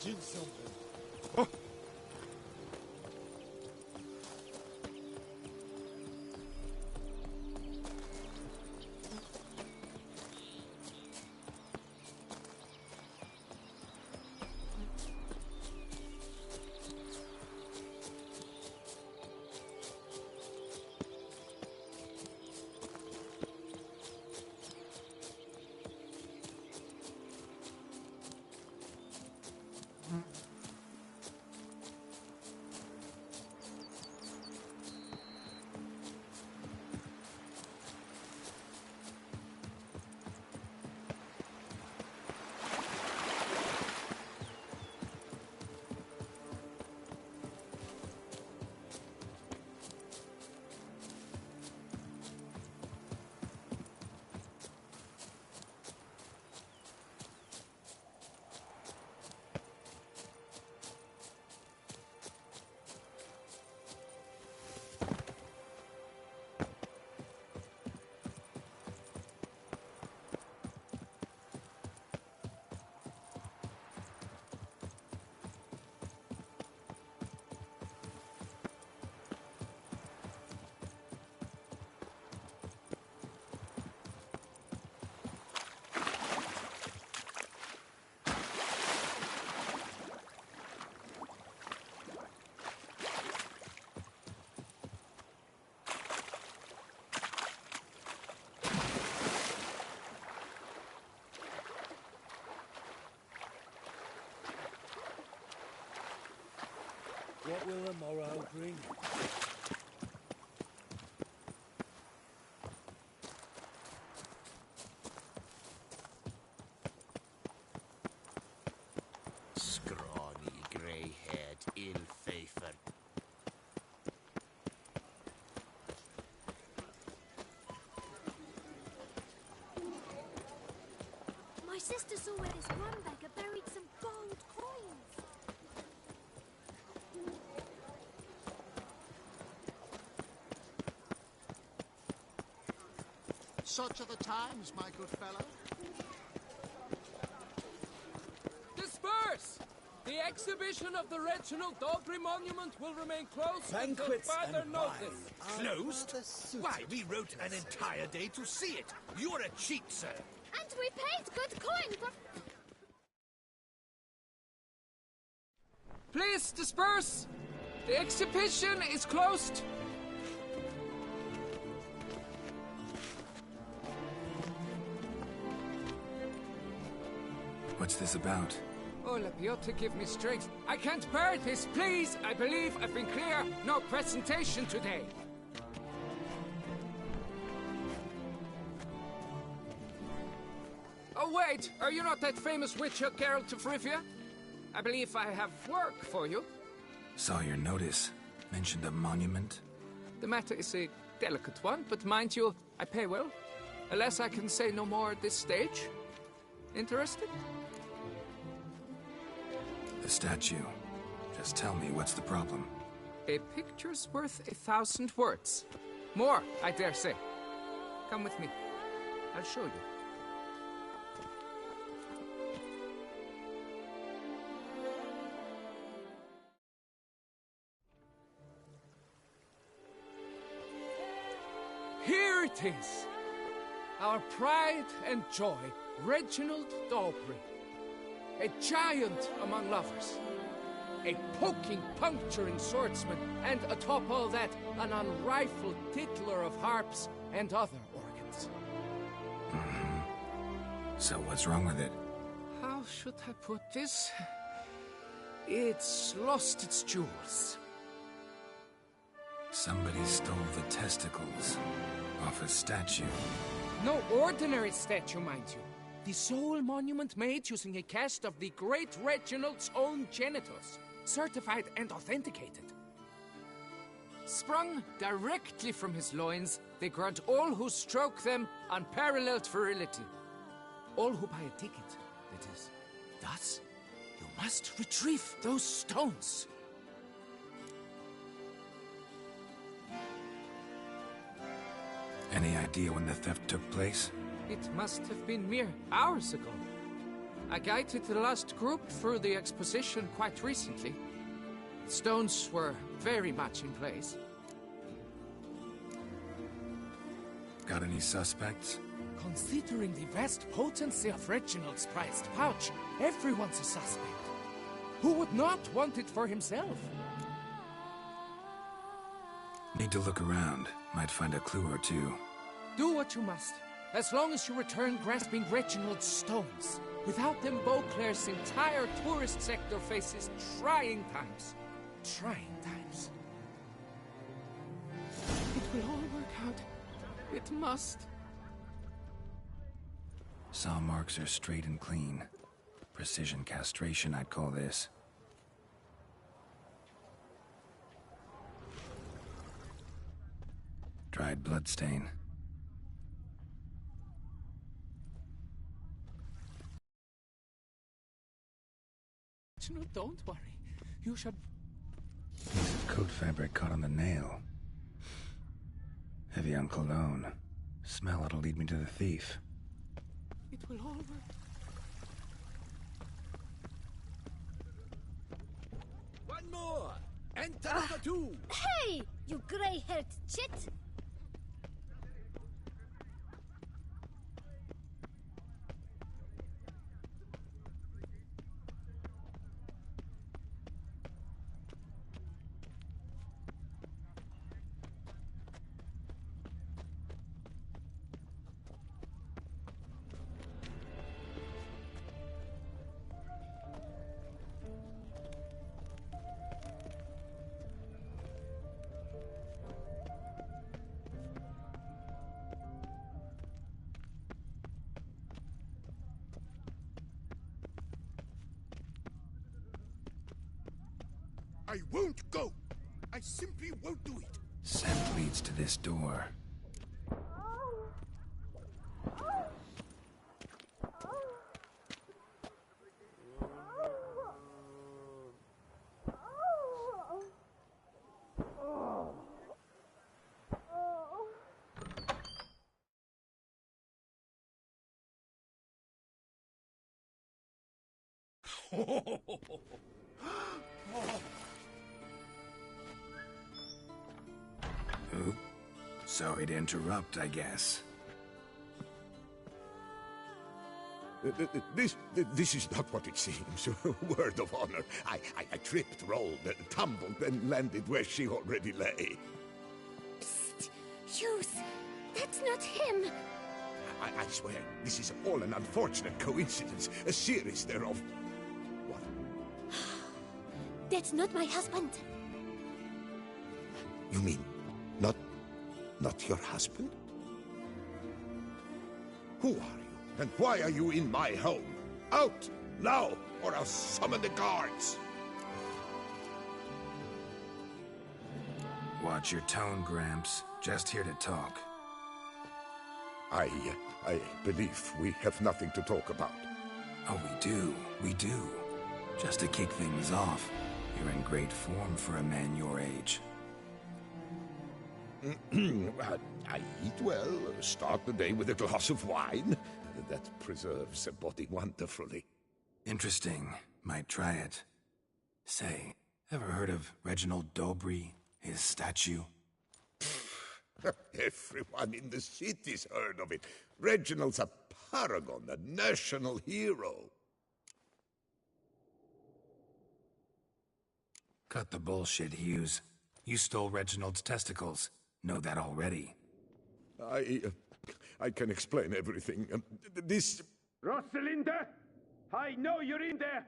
Imagine something. What will the morrow bring? Scrawny, grey-haired, ill-favoured. My sister saw where this one beggar buried some gold coins. Such are the times, my good fellow. Disperse! The exhibition of the Reginald Dalbury Monument will remain closed until further notice. Closed? Why, we wrote an entire day to see it. You're a cheat, sir. And we paid good coin for... Please disperse! The exhibition is closed! What's this about? Oh, Lapiota, give me strength. I can't bear this, please! I believe I've been clear. No presentation today. Oh, wait! Are you not that famous witch, Geralt of Rivia? I believe I have work for you. Saw your notice. Mentioned a monument. The matter is a delicate one, but mind you, I pay well. Alas, I can say no more at this stage. Interested? The statue. Just tell me, what's the problem? A picture's worth 1,000 words. More, I dare say. Come with me. I'll show you. Here it is. Our pride and joy, Reginald Dalbury. A giant among lovers. A poking, puncturing swordsman, and atop all that, an unrifled tickler of harps and other organs. So what's wrong with it? How should I put this? It's lost its jewels. Somebody stole the testicles off a statue. No ordinary statue, mind you. The sole monument made using a cast of the great Reginald's own genitals, certified and authenticated. Sprung directly from his loins, they grant all who stroke them unparalleled virility. All who buy a ticket, that is. Thus, you must retrieve those stones. Any idea when the theft took place? It must have been mere hours ago. I guided the last group through the exposition quite recently. The stones were very much in place. Got any suspects? Considering the vast potency of Reginald's prized pouch, everyone's a suspect. Who would not want it for himself? Need to look around. Might find a clue or two. Do what you must, as long as you return grasping Reginald's stones. Without them, Beauclair's entire tourist sector faces trying times. Trying times. It will all work out. It must. Saw marks are straight and clean. Precision castration, I'd call this. Dried bloodstain. No, don't worry. You should... Piece of coat fabric caught on the nail. Heavy on cologne. Smell it'll lead me to the thief. It will all work. One more! Enter number 2! Hey, you grey-haired chit! I won't go! I simply won't do it! Scent leads to this door. Oop. Sorry to interrupt, I guess. This is not what it seems. Word of honor. I tripped, rolled, tumbled, and landed where she already lay. Psst! Hughes! That's not him! I swear, this is all an unfortunate coincidence. A series thereof. What? That's not my husband. You mean, not your husband? Who are you? And why are you in my home? Out! Now! Or I'll summon the guards! Watch your tone, Gramps. Just here to talk. I believe we have nothing to talk about. Oh, we do. Just to kick things off, you're in great form for a man your age. I eat well, start the day with a glass of wine. That preserves a body wonderfully. Interesting. Might try it. Say, ever heard of Reginald Dobry, his statue? Everyone in the city's heard of it. Reginald's a paragon, a national hero. Cut the bullshit, Hughes. You stole Reginald's testicles. Know that already. I can explain everything. This... Rosalinda, I know you're in there.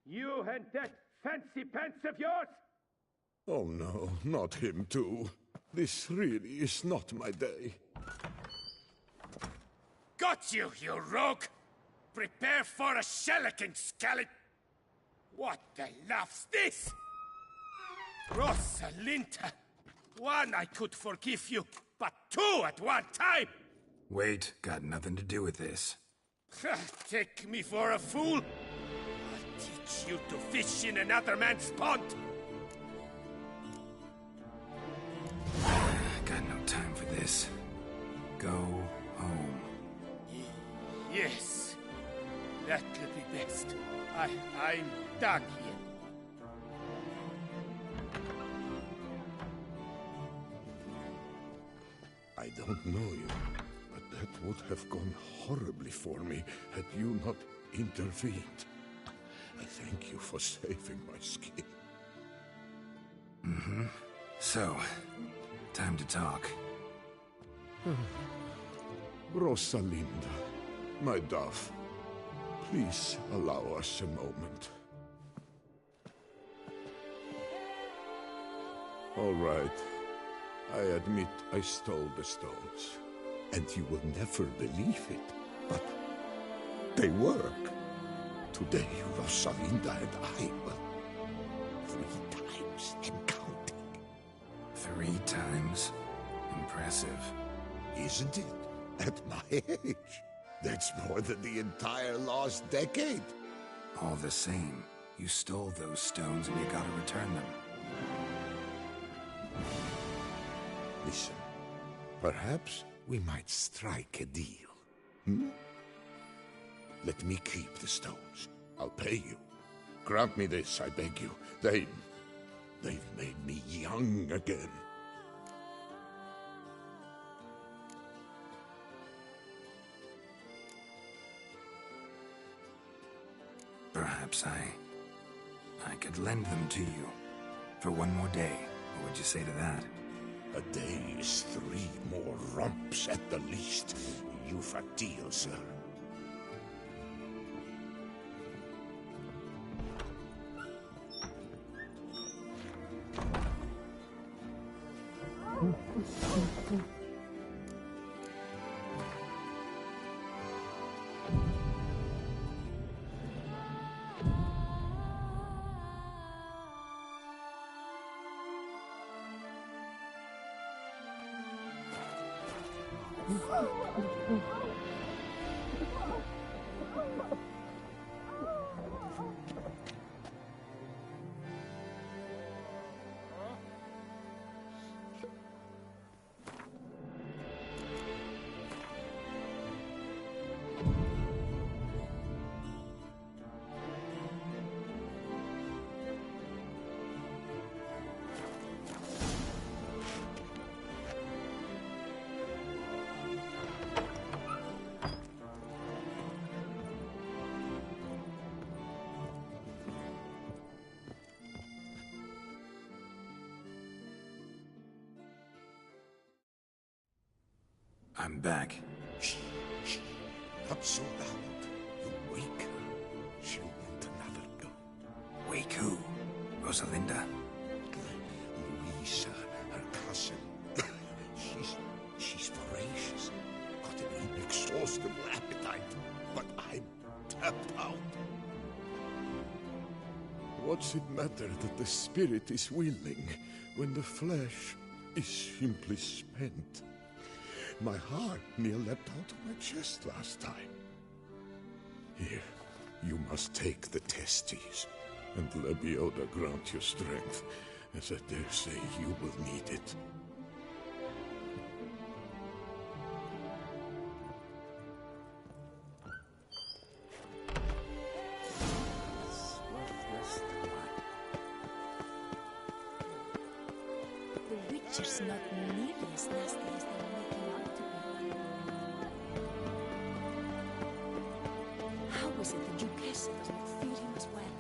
You and that fancy pants of yours. Oh no, not him too. This really is not my day. Got you, you rogue! Prepare for a shellacking, scallop! What the laugh's this? Rosalinda! One, I could forgive you, but two at one time! Wait, got nothing to do with this. Take me for a fool? I'll teach you to fish in another man's pond! Got no time for this. Go home. Yes. That could be best. I'm done here. I don't know you, but that would have gone horribly for me had you not intervened. I thank you for saving my skin. So, time to talk. Rosalinda, my dove, please allow us a moment. All right. I admit I stole the stones. And you will never believe it, but they work. Today, Rosalinda and I will 3 times and counting. 3 times? Impressive. Isn't it? At my age. That's more than the entire last decade. All the same, you stole those stones and you gotta return them. Listen, perhaps we might strike a deal. Let me keep the stones. I'll pay you. Grant me this, I beg you. They've made me young again. Perhaps I could lend them to you for 1 more day. What would you say to that? A day is 3 more romps at the least. You've a deal, sir. I'm back. Shh, shh. Not so loud. You wake her. She'll want another go. Wake who? Rosalinda? Louisa, her cousin. She's voracious. Got an inexhaustible appetite. But I'm tapped out. What's it matter that the spirit is willing when the flesh is simply spent? My heart near leapt out of my chest last time. Here, you must take the testes, and Lebioda grant you strength, as I dare say you will need it. The Witcher's not nearly as nasty as they make him out to be. How is it the Duchess does not feed him as well?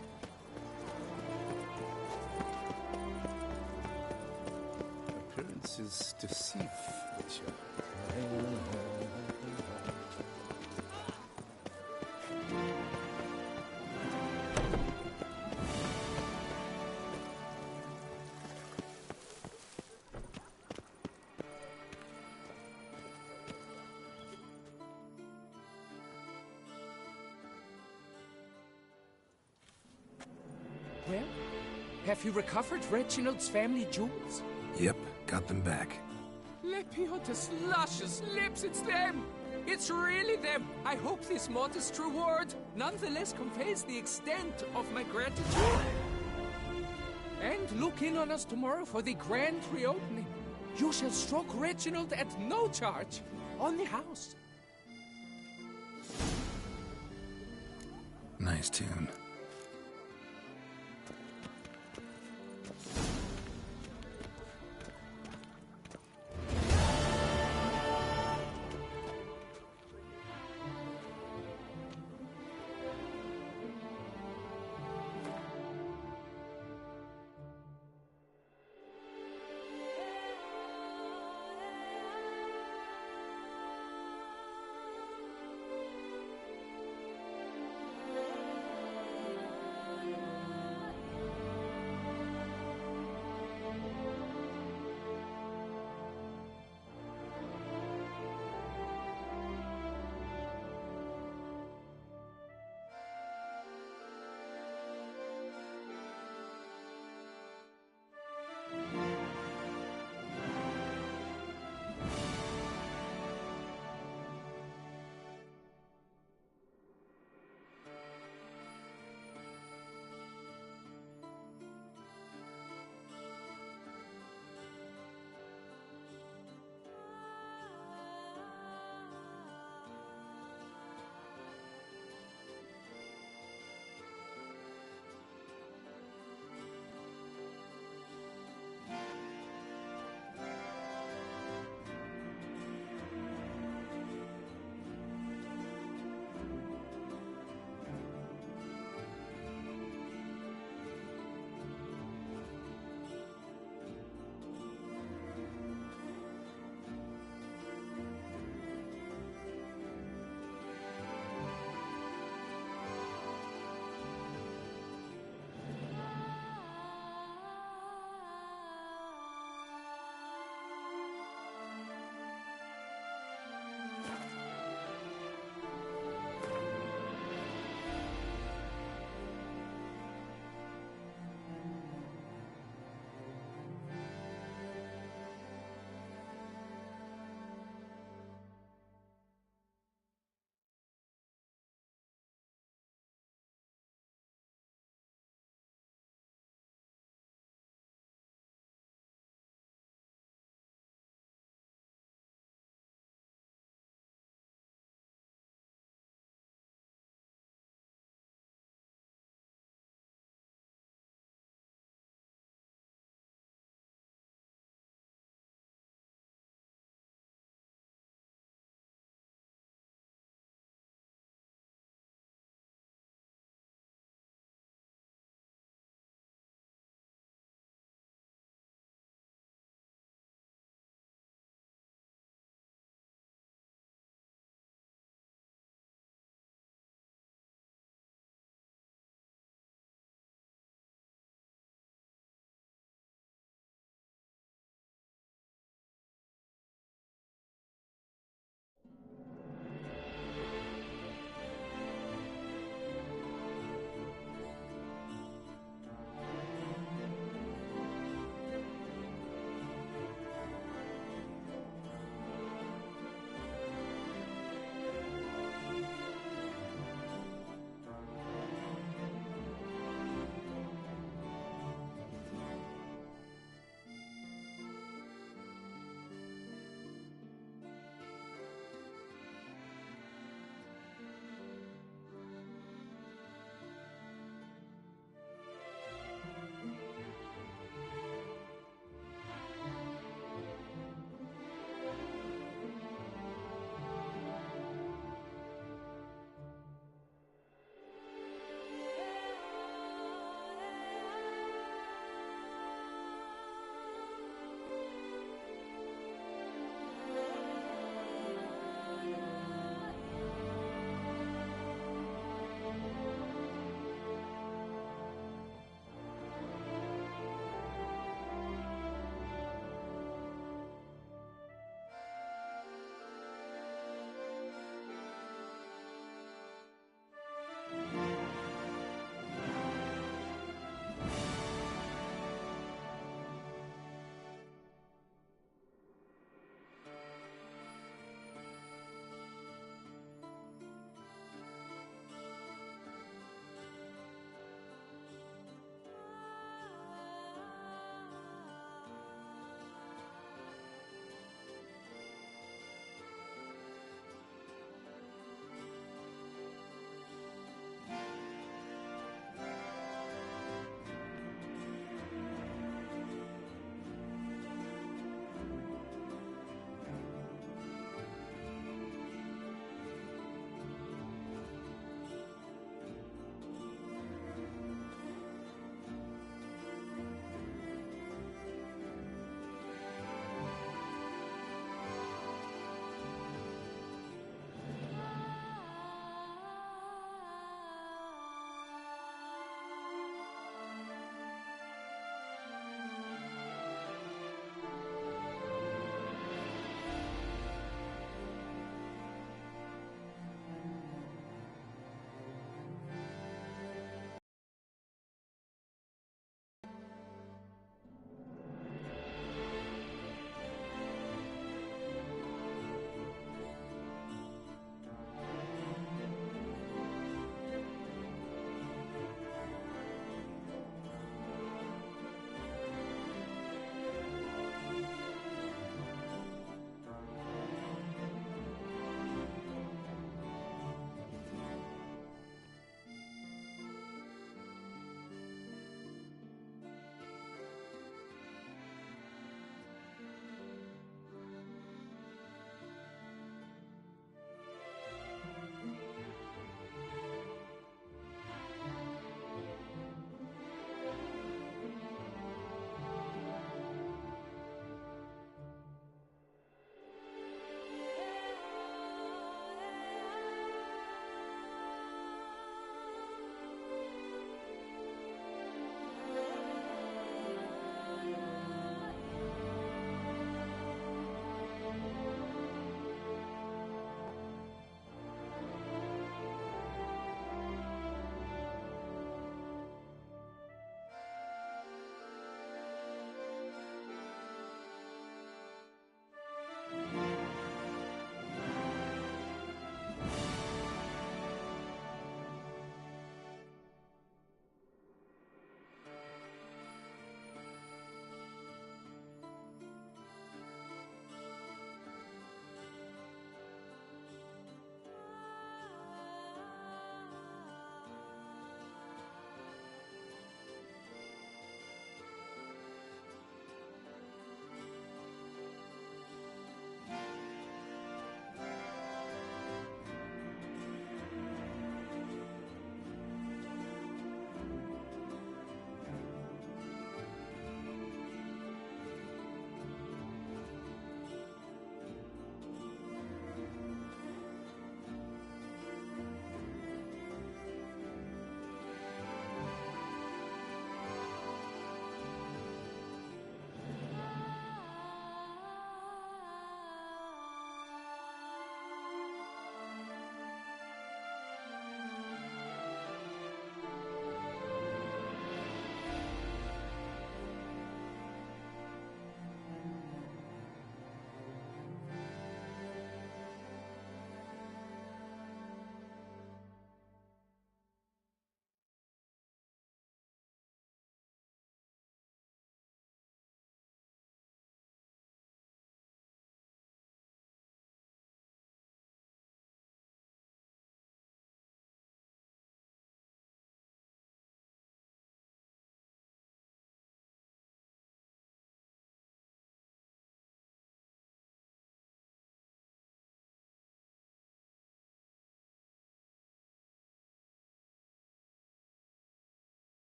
Appearances deceive, Witcher. Well, have you recovered Reginald's family jewels? Yep, got them back. Lepioda's luscious lips, it's them! It's really them! I hope this modest reward nonetheless conveys the extent of my gratitude. And look in on us tomorrow for the grand reopening. You shall stroke Reginald at no charge on the house. Nice tune.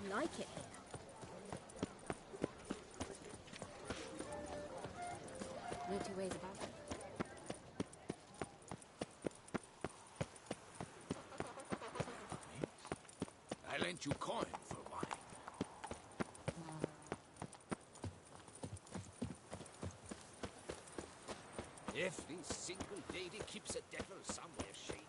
like it here. No two ways about it. I lent you coin for wine. Every single lady keeps a devil somewhere shady.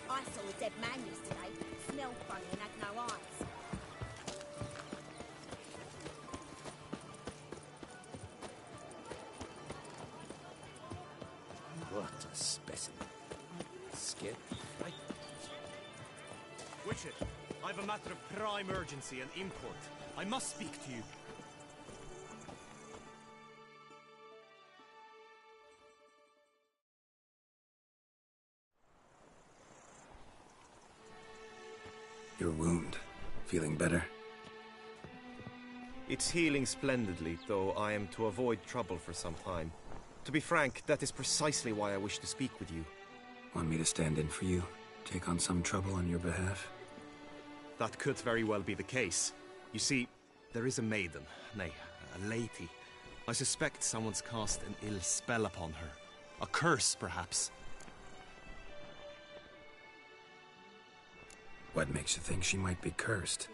I saw a dead man yesterday. Smelled funny and had no eyes. What a specimen. Scared me, frightened. Witcher, I've a matter of prime urgency and import. I must speak to you. Your wound. Feeling better? It's healing splendidly, though I am to avoid trouble for some time. To be frank, that is precisely why I wish to speak with you. Want me to stand in for you? Take on some trouble on your behalf? That could very well be the case. You see, there is a maiden, nay, a lady. I suspect someone's cast an ill spell upon her. A curse, perhaps. What makes you think she might be cursed?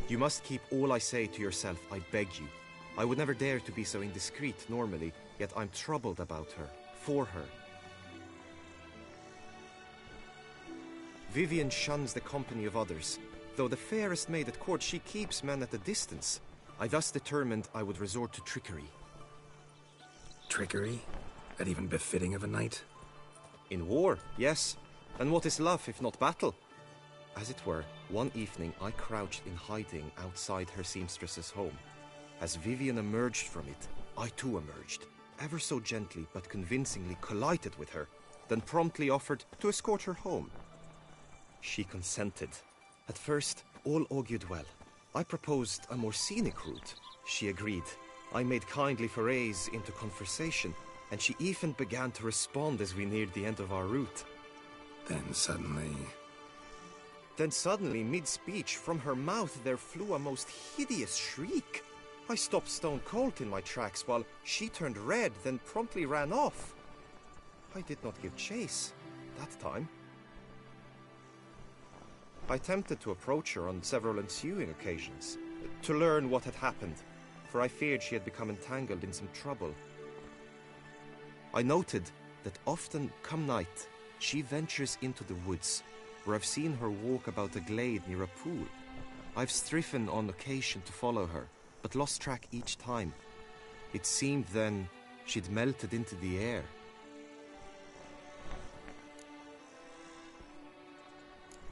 You must keep all I say to yourself, I beg you. I would never dare to be so indiscreet normally, yet I'm troubled about her, for her. Vivian shuns the company of others. Though the fairest maid at court, she keeps men at a distance. I thus determined I would resort to trickery. Trickery? That even befitting of a knight? In war, yes. And what is love if not battle? As it were, one evening I crouched in hiding outside her seamstress's home. As Vivian emerged from it, I too emerged, ever so gently but convincingly collided with her, then promptly offered to escort her home. She consented. At first, all augured well. I proposed a more scenic route. She agreed. I made kindly forays into conversation, and she even began to respond as we neared the end of our route. Then suddenly, mid-speech, from her mouth there flew a most hideous shriek. I stopped stone cold in my tracks while she turned red, then promptly ran off. I did not give chase that time. I attempted to approach her on several ensuing occasions, to learn what had happened, for I feared she had become entangled in some trouble. I noted that often, come night, she ventures into the woods, where I've seen her walk about a glade near a pool. I've striven on occasion to follow her, but lost track each time. It seemed then she'd melted into the air.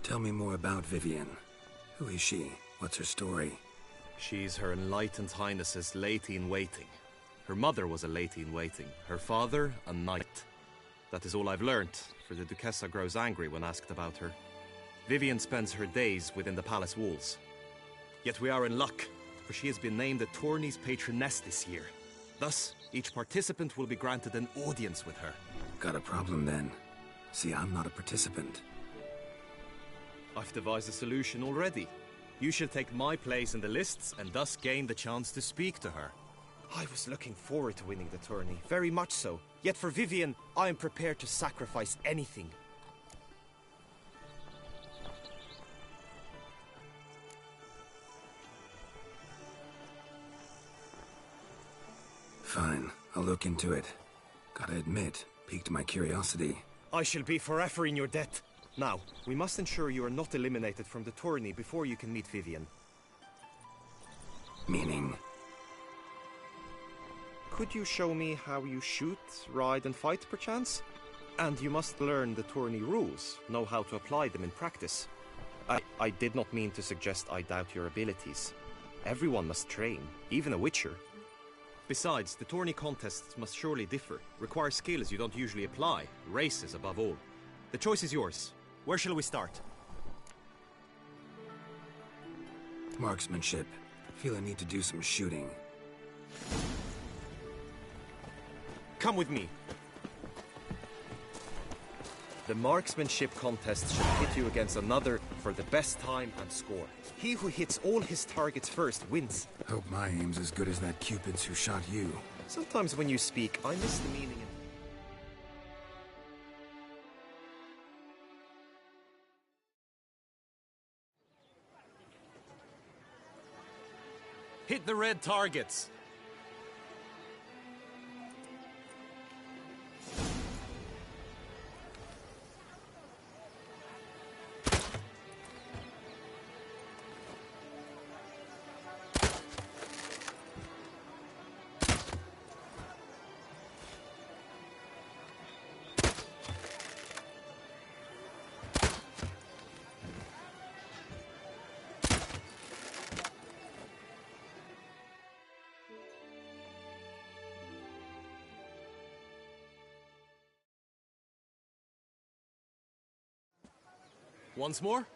Tell me more about Vivian. Who is she? What's her story? She's Her Enlightened Highness's lady-in-waiting. Her mother was a lady-in-waiting, her father a knight. That is all I've learnt, for the Duchessa grows angry when asked about her. Vivian spends her days within the palace walls. Yet we are in luck, for she has been named the tourney's patroness this year. Thus, each participant will be granted an audience with her. Got a problem then. See, I'm not a participant. I've devised a solution already. You shall take my place in the lists and thus gain the chance to speak to her. I was looking forward to winning the tourney, very much so. Yet for Vivian, I am prepared to sacrifice anything. Fine, I'll look into it. Gotta admit, piqued my curiosity. I shall be forever in your debt. Now, we must ensure you are not eliminated from the tourney before you can meet Vivian. Meaning? Could you show me how you shoot, ride and fight, perchance? And you must learn the tourney rules, know how to apply them in practice. I did not mean to suggest I doubt your abilities. Everyone must train, even a witcher. Besides, the tourney contests must surely differ, require skills you don't usually apply, races above all. The choice is yours. Where shall we start? Marksmanship. Feel I need to do some shooting. Come with me. The marksmanship contest shall pit you against another for the best time and score. He who hits all his targets first wins. Hope my aim's as good as that Cupid's who shot you. Sometimes when you speak, I miss the meaning in... Hit the red targets. Once more?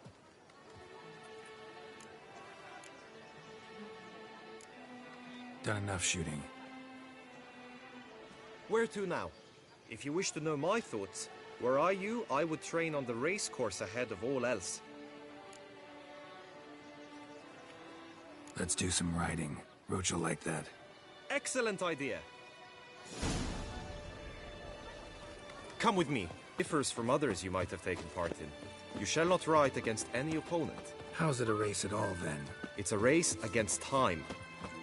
Done enough shooting. Where to now? If you wish to know my thoughts, were I you, I would train on the race course ahead of all else. Let's do some riding. Roach will like that. Excellent idea. Come with me. Differs from others you might have taken part in. You shall not ride against any opponent. How's it a race at all, then? It's a race against time.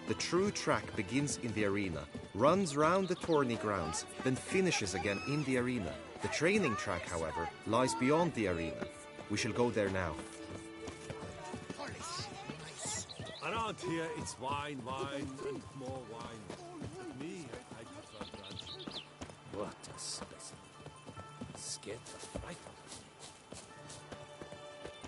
The true track begins in the arena, runs round the tourney grounds, then finishes again in the arena. The training track, however, lies beyond the arena. We shall go there now. Around here, it's wine, wine, and more wine. But me, I prefer brunch. What a specimen. Scared the fright out of me.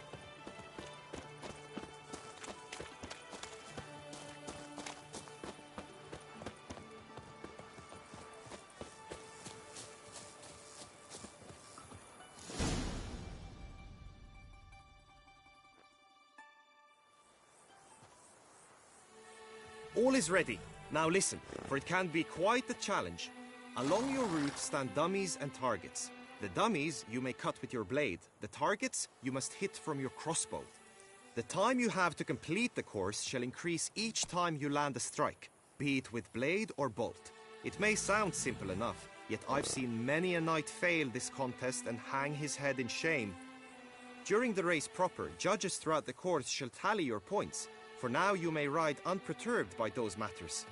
All is ready. Now listen, for it can be quite a challenge. Along your route stand dummies and targets. The dummies you may cut with your blade. The targets you must hit from your crossbow. The time you have to complete the course shall increase each time you land a strike, be it with blade or bolt. It may sound simple enough, yet I've seen many a knight fail this contest and hang his head in shame. During the race proper, judges throughout the course shall tally your points. For now you may ride unperturbed by those matters.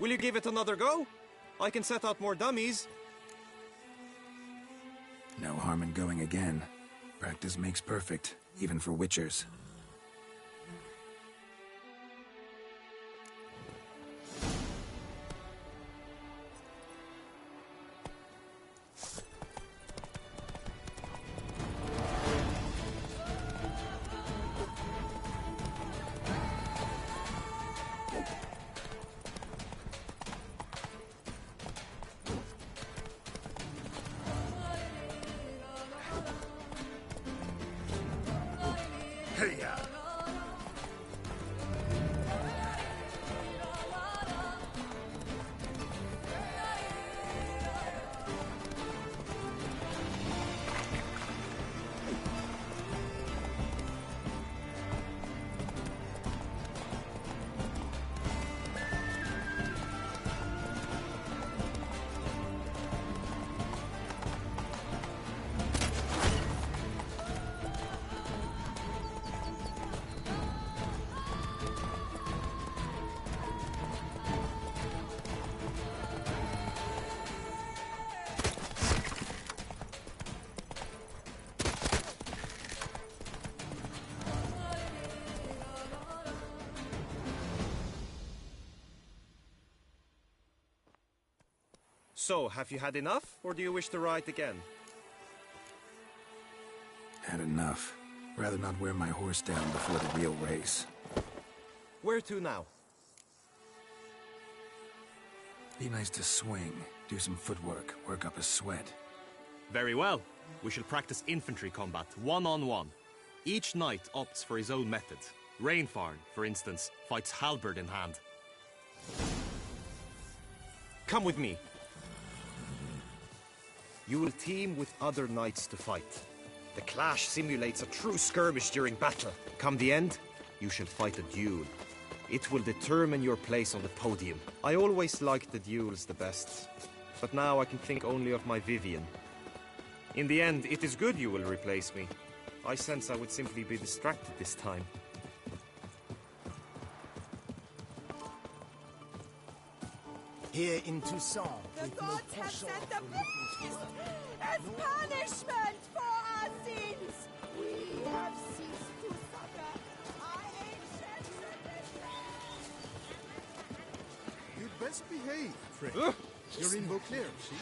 Will you give it another go? I can set out more dummies. No harm in going again. Practice makes perfect, even for witchers. So, have you had enough, or do you wish to ride again? Had enough. Rather not wear my horse down before the real race. Where to now? Be nice to swing, do some footwork, work up a sweat. Very well. We shall practice infantry combat, one-on-one. Each knight opts for his own method. Rainfarn, for instance, fights halberd in hand. Come with me. You will team with other knights to fight. The clash simulates a true skirmish during battle. Come the end, you shall fight a duel. It will determine your place on the podium. I always liked the duels the best, but now I can think only of my Vivian. In the end, it is good you will replace me. I sense I would simply be distracted this time. Here in Toussaint, the gods have sent the beast as punishment for our sins. We have ceased to succor our ancient traditions. You'd best behave, Fred. You're in Beauclair, see?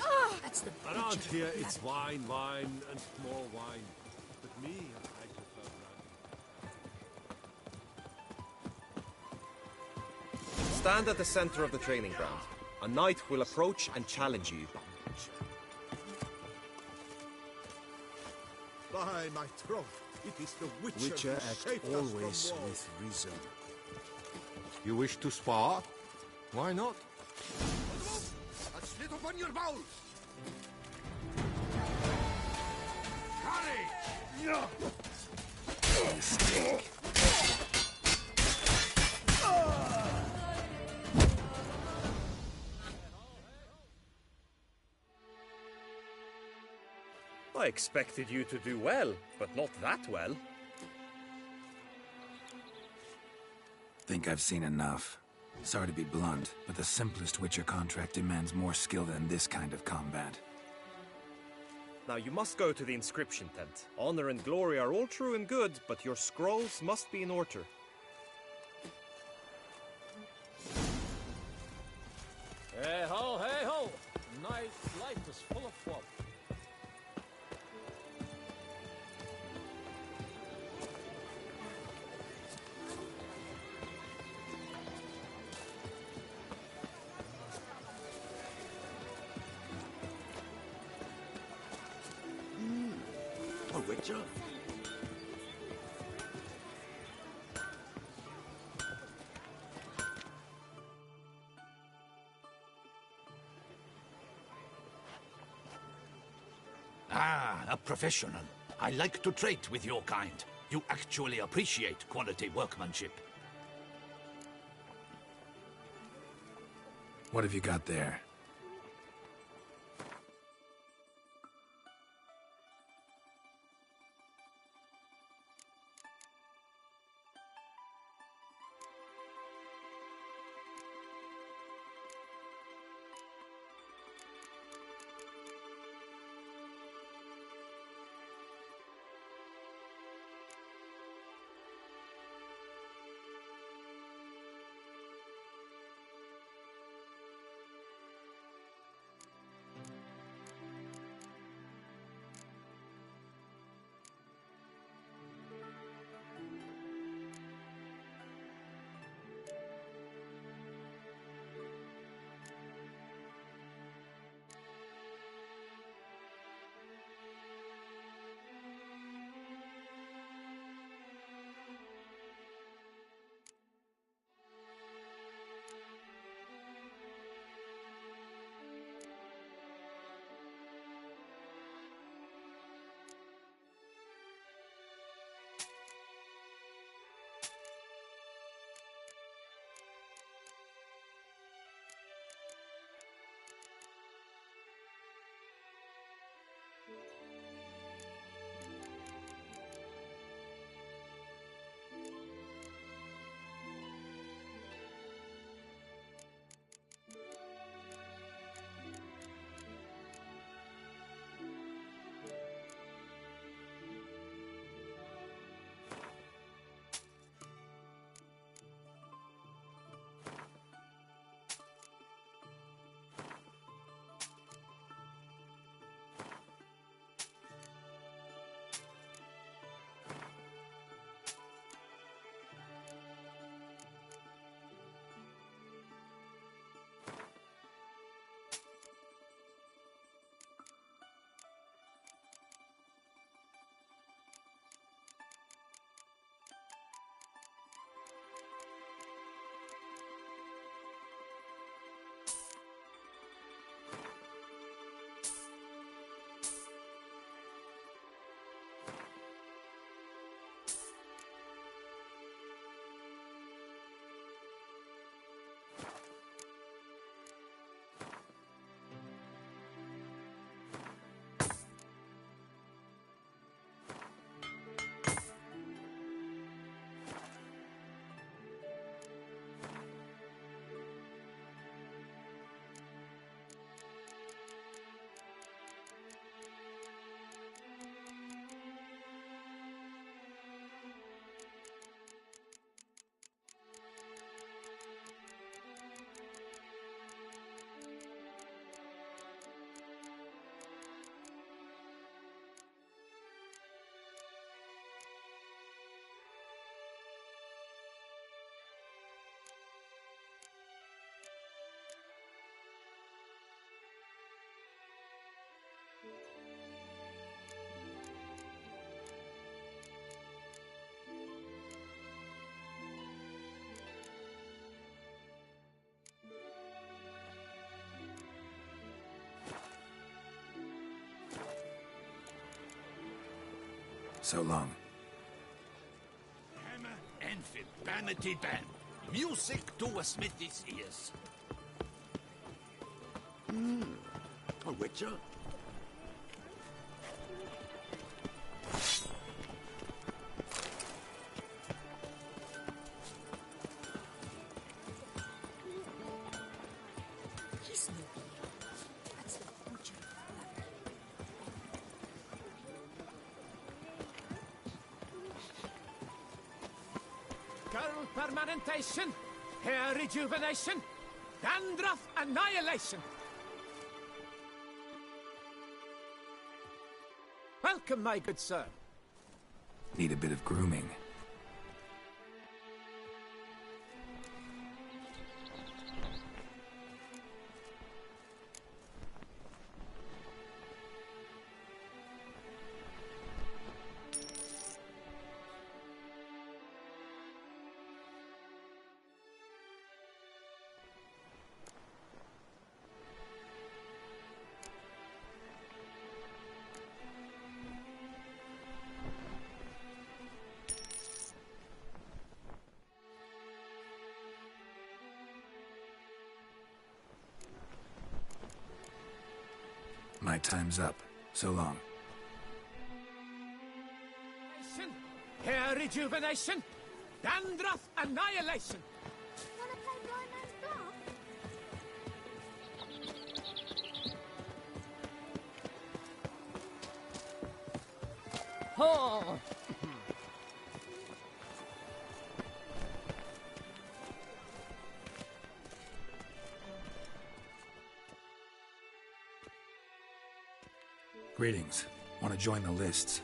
That's the Around here, it's wine, wine, and more wine. But me, I prefer brandy. Stand at the center of the training ground. A knight will approach and challenge you. By my troth, it is the Witcher, Witcher who act shaped us always from war. with reason. You wish to spar? Why not? A slit upon your bowels! Mistake. I expected you to do well, but not that well. Think I've seen enough. Sorry to be blunt, but the simplest Witcher contract demands more skill than this kind of combat. Now you must go to the inscription tent. Honor and glory are all true and good, but your scrolls must be in order. Hey ho, hey ho! Night life is full of fun. A Witcher? Ah, a professional. I like to trade with your kind. You actually appreciate quality workmanship. What have you got there? So long. Hammer and vanity band. Music to a smithy's ears. A witcher? He's no hero. That's the butcher. Girl permanentation, hair rejuvenation, dandruff annihilation. Welcome, my good sir. Need a bit of grooming. My time's up. So long. Hair rejuvenation, dandruff annihilation. Wanna play blind man's bluff? Oh. Greetings. Want to join the lists?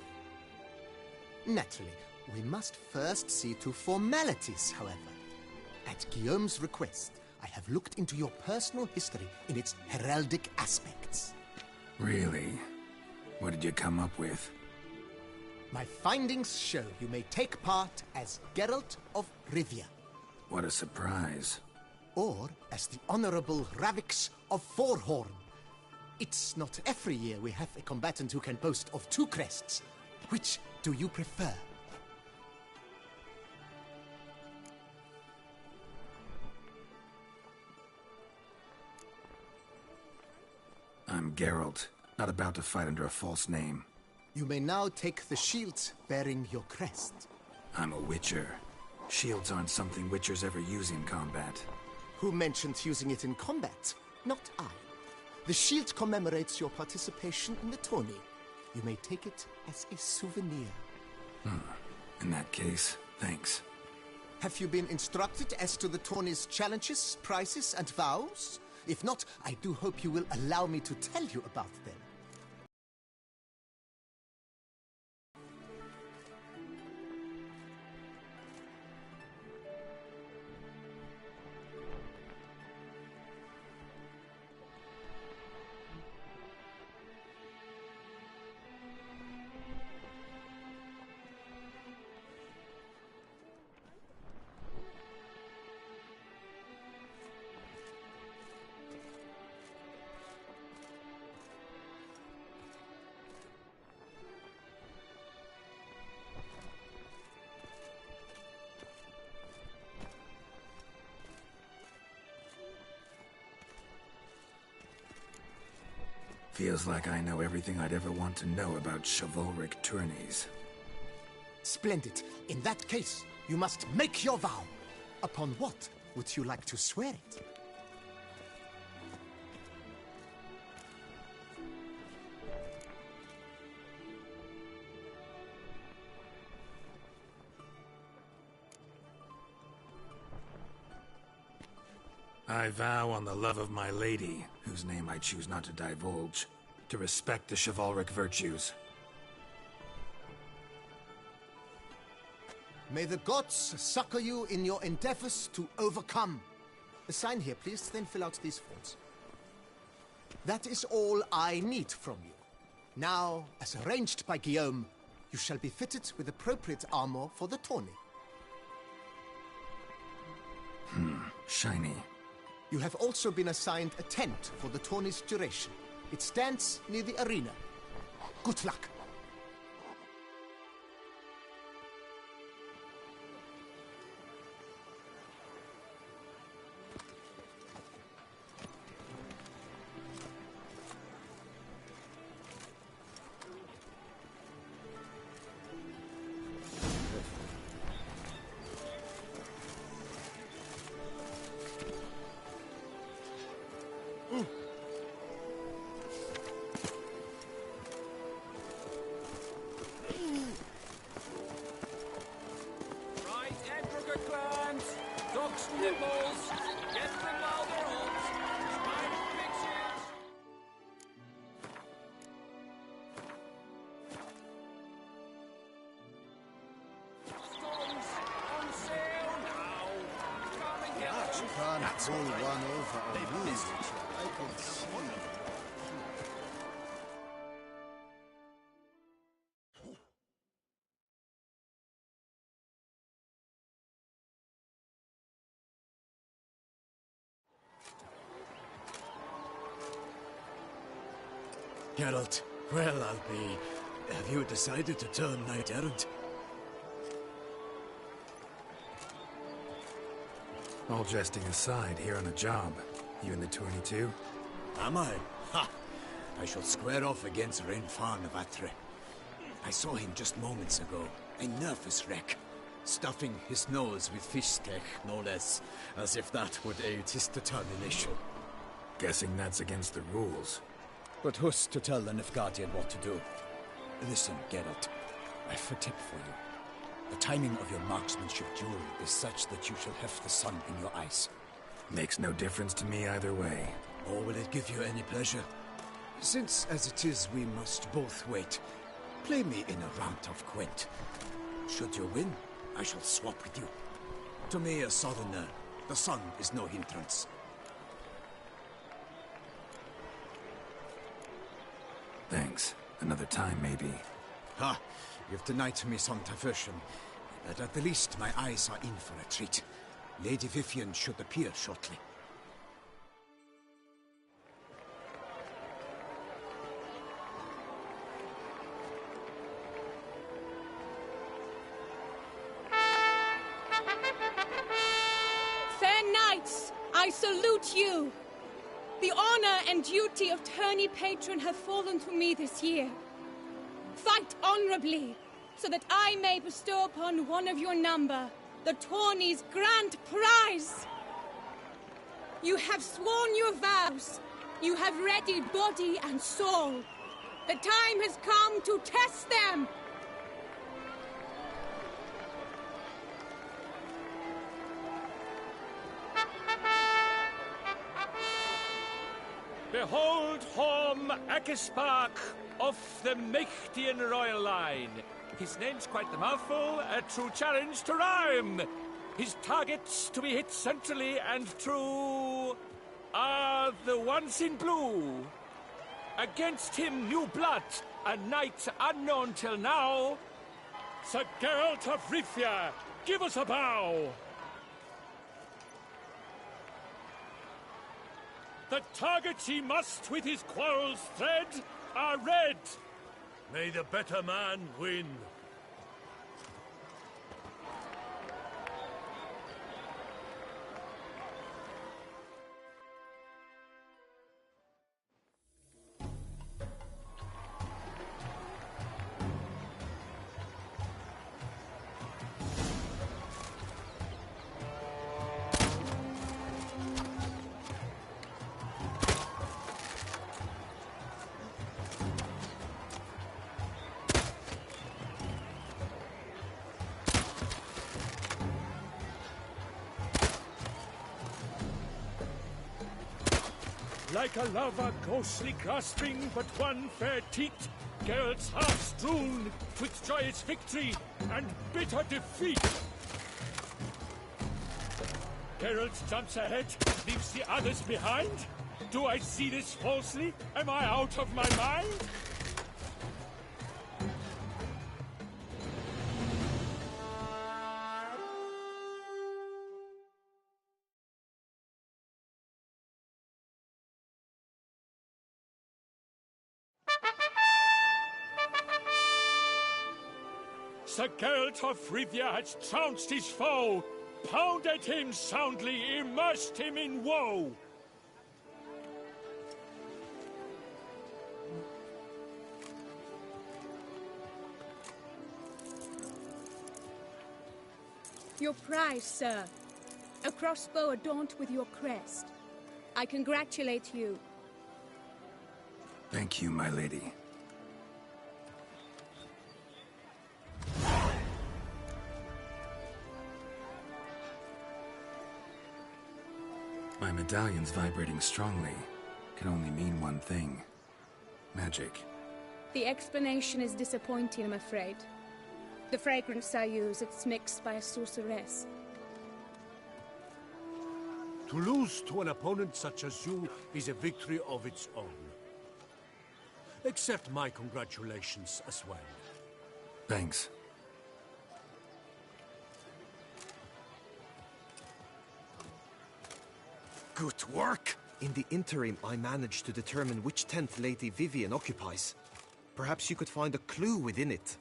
Naturally, we must first see to formalities, however. At Guillaume's request, I have looked into your personal history in its heraldic aspects. Really? What did you come up with? My findings show you may take part as Geralt of Rivia. What a surprise. Or as the Honorable Ravix of Forhorn. It's not every year we have a combatant who can boast of 2 crests. Which do you prefer? I'm Geralt, not about to fight under a false name. You may now take the shield bearing your crest. I'm a witcher. Shields aren't something witchers ever use in combat. Who mentioned using it in combat? Not I. The shield commemorates your participation in the tourney. You may take it as a souvenir. In that case, thanks. Have you been instructed as to the tourney's challenges, prizes, and vows? If not, I do hope you will allow me to tell you about them. Feels like I know everything I'd ever want to know about chivalric tourneys. Splendid. In that case, you must make your vow. Upon what would you like to swear it? I vow on the love of my lady, whose name I choose not to divulge, to respect the chivalric virtues. May the gods succor you in your endeavors to overcome. Sign here, please, then fill out these forms. That is all I need from you. Now, as arranged by Guillaume, you shall be fitted with appropriate armor for the tourney. Shiny. You have also been assigned a tent for the tourney's duration. It stands near the arena. Good luck. hands, dogs nipples, get them while they're hot, smile pictures. Stones on sale now. Come and get them. You can't pull one over on me, Richard. I can see. Geralt, well, I'll be... Have you decided to turn knight-errant? All jesting aside, here on a job. You in the tourney too? Am I? Ha! I shall square off against Rainfarn of Atre. I saw him just moments ago. A nervous wreck. Stuffing his nose with fish steak, no less. As if that would aid his determination. Guessing that's against the rules. But who's to tell the Nilfgaardian what to do? Listen, Geralt. I've a tip for you. The timing of your marksmanship duel is such that you shall have the sun in your eyes. Makes no difference to me either way. Or will it give you any pleasure? Since, as it is, we must both wait, play me in a round of Gwent. Should you win, I shall swap with you. To me, a southerner, the sun is no hindrance. Thanks. Another time, maybe. Ha! You've denied me some diversion. But at the least, my eyes are in for a treat. Lady Vivian should appear shortly. Fair knights, I salute you. The honor and duty of tourney patron have fallen to me this year. Fight honorably, so that I may bestow upon one of your number the tourney's grand prize. You have sworn your vows. You have readied body and soul. The time has come to test them. Behold Horm Akispark of the Mechtian royal line. His name's quite the mouthful, a true challenge to rhyme. His targets to be hit centrally and true are the ones in blue. Against him new blood, a knight unknown till now. Sir Geralt of Rivia, give us a bow. The targets he must with his quarrels thread are red. May the better man win. Like a lover ghostly grasping but one fair teat, Geralt's heart strewn with joyous victory and bitter defeat. Geralt jumps ahead, leaves the others behind. Do I see this falsely? Am I out of my mind? Sir Geralt of Rivia has trounced his foe, pounded him soundly, immersed him in woe. Your prize, sir. A crossbow adorned with your crest. I congratulate you. Thank you, my lady. My medallion's vibrating strongly. Can only mean one thing. Magic. The explanation is disappointing, I'm afraid. The fragrance I use, it's mixed by a sorceress. To lose to an opponent such as you is a victory of its own. Accept my congratulations as well. Thanks. Good work! In the interim, I managed to determine which tent Lady Vivian occupies. Perhaps you could find a clue within it.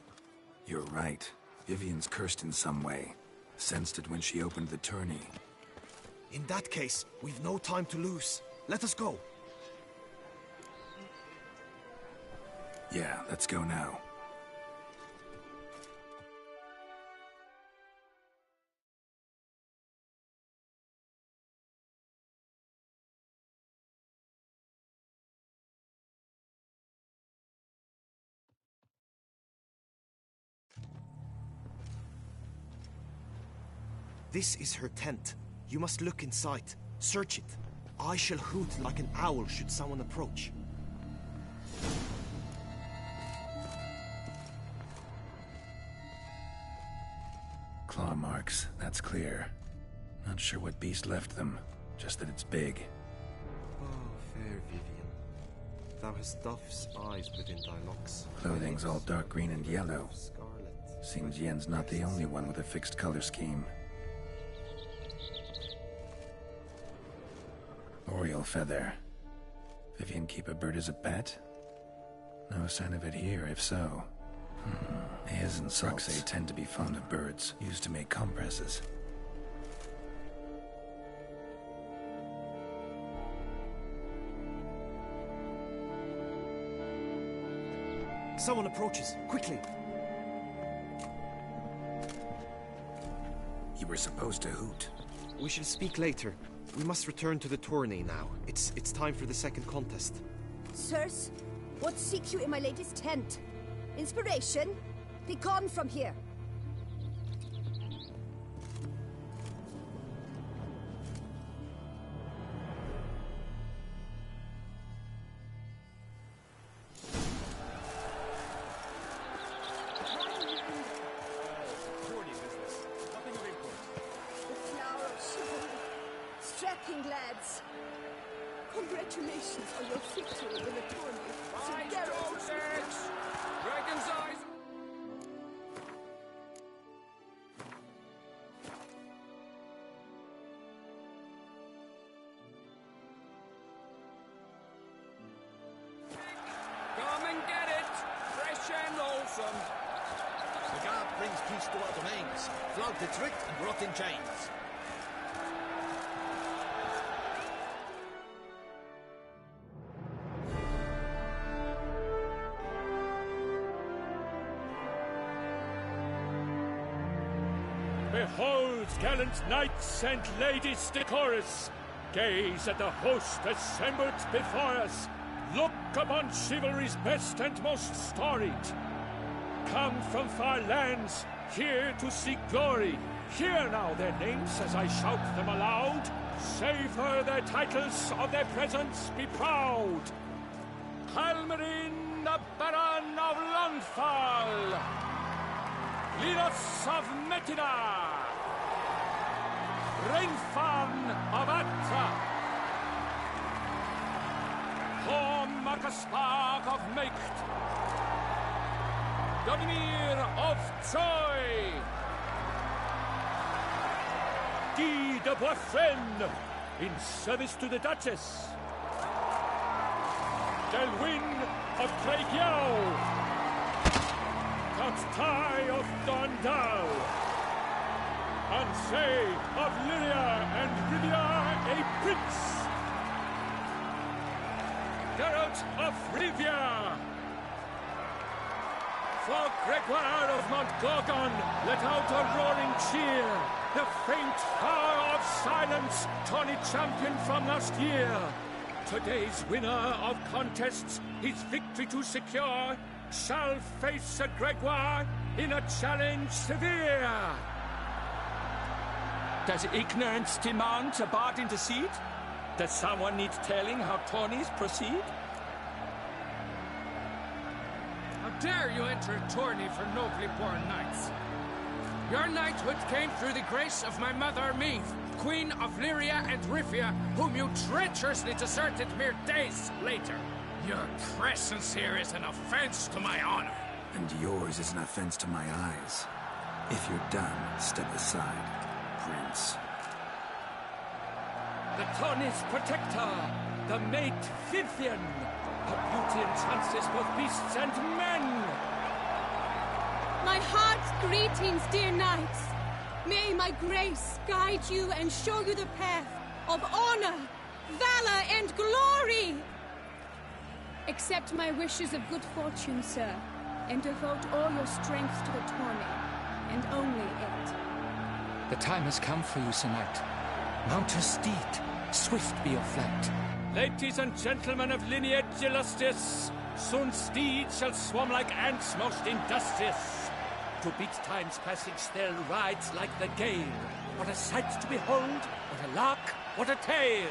You're right. Vivian's cursed in some way. Sensed it when she opened the tourney. In that case, we've no time to lose. Let us go. Yeah, let's go now. This is her tent. You must look inside. Search it. I shall hoot like an owl should someone approach. Claw marks, that's clear. Not sure what beast left them, just that it's big. Oh, fair Vivian. Thou hast dove's eyes within thy locks. Clothing's all dark green and yellow. Scarlet. Seems Yen's not the only one with a fixed color scheme. Oriole feather. Vivian keep a bird as a pet? No sign of it here, if so. His and Soxay tend to be fond of birds, used to make compresses. Someone approaches. Quickly! You were supposed to hoot. We shall speak later. We must return to the tourney now. It's time for the second contest. Sirs, what seek you in my lady's tent? Inspiration? Be gone from here! Lads, congratulations on your victory in the tourney. Five Josephs! Dragon's eyes! Come and get it! Fresh and wholesome! The guard brings peace to our domains, flogged its writ and brought in chains. Behold, gallant knights and ladies decorous, gaze at the host assembled before us. Look upon chivalry's best and most storied. Come from far lands, here to seek glory. Hear now their names as I shout them aloud. Savor their titles, of their presence be proud. Halmarin, the Baron of Longfall. Linos of Metina. Rainfan of Atra. Horm Akaspark of Meicht. Godmir of Troy. Guy de Boisfren, in service to the Duchess. Delwyn of Craigyow. Count Tai of Dondal. Ansay of Lyria and Rivia a prince. Geralt of Rivia. For Gregoire of Montgorgon, let out a roaring cheer. The faint power of silence, tourney champion from last year. Today's winner of contests, his victory to secure, shall face Sir Gregoire in a challenge severe. Does ignorance demand a bard intercede? Does someone need telling how tourneys proceed? How dare you enter a tourney for nobly born knights? Your knighthood came through the grace of my mother Meve, Queen of Lyria and Rifia, whom you treacherously deserted mere days later. Your presence here is an offense to my honor. And yours is an offense to my eyes. If you're done, step aside, Prince. The tourney's protector, the mate Vivian. Her beauty entrances both beasts and men. My heart's greetings, dear knights. May my grace guide you and show you the path of honor, valor, and glory. Accept my wishes of good fortune, sir, and devote all your strength to the tourney, and only it. The time has come for you, Sir Knight. Mount your steed. Swift be your flight. Ladies and gentlemen of lineage illustrious, soon steeds shall swarm like ants most industrious. To beat time's passage they'll ride like the gale. What a sight to behold, what a lark, what a tale!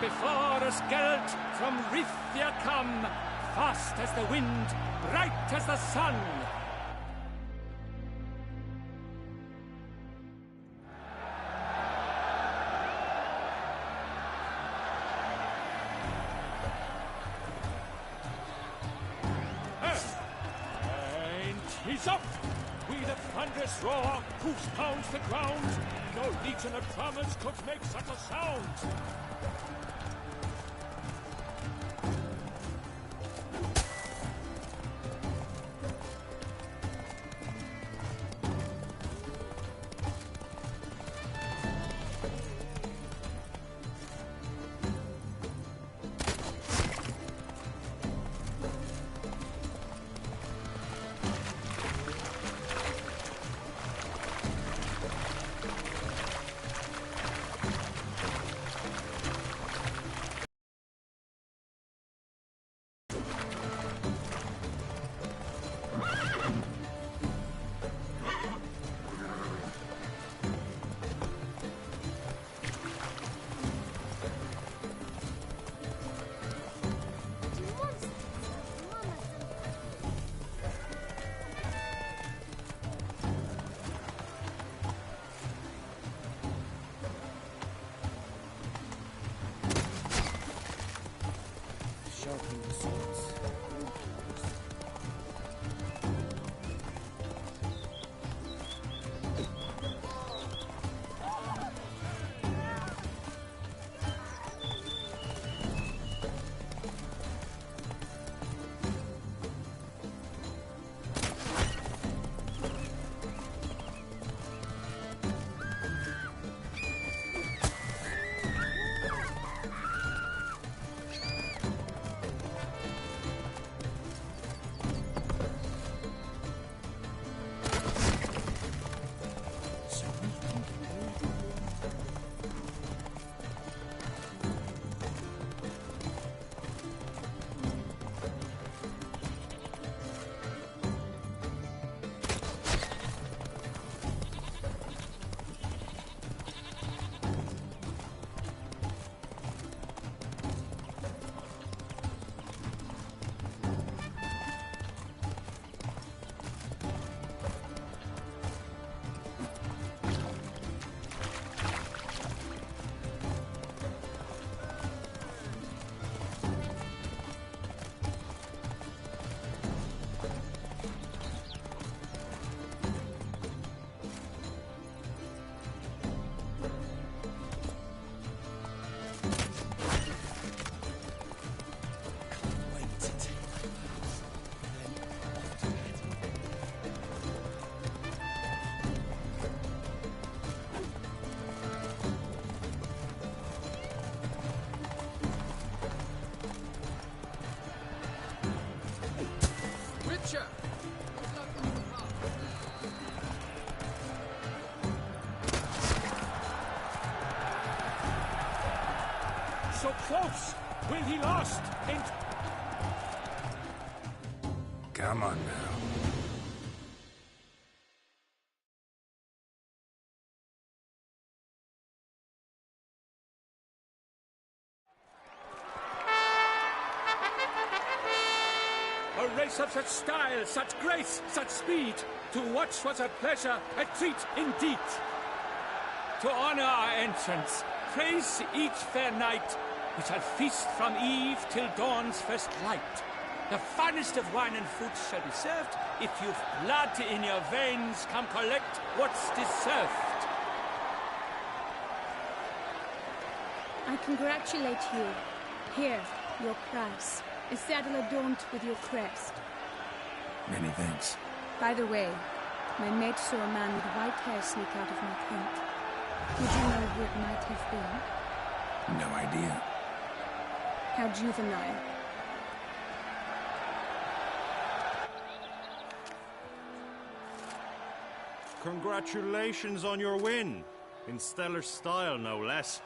Before us Geralt from Rifia come, fast as the wind, bright as the sun. He's up! We the thunderous roar, hoofs pounds the ground. No legion of drummers could make such a sound. So close! Will he last? Come on now. grace of such style, such grace, such speed. To watch was a pleasure, a treat indeed. To honor our entrance, praise each fair night. We shall feast from eve till dawn's first light. The finest of wine and fruit shall be served. If you've blood in your veins, come collect what's deserved. I congratulate you. Here, your prize. A saddle adorned with your crest. Many thanks. By the way, my mate saw a man with white hair sneak out of my tent. Would you know who it might have been? No idea. How juvenile. Congratulations on your win. In stellar style, no less.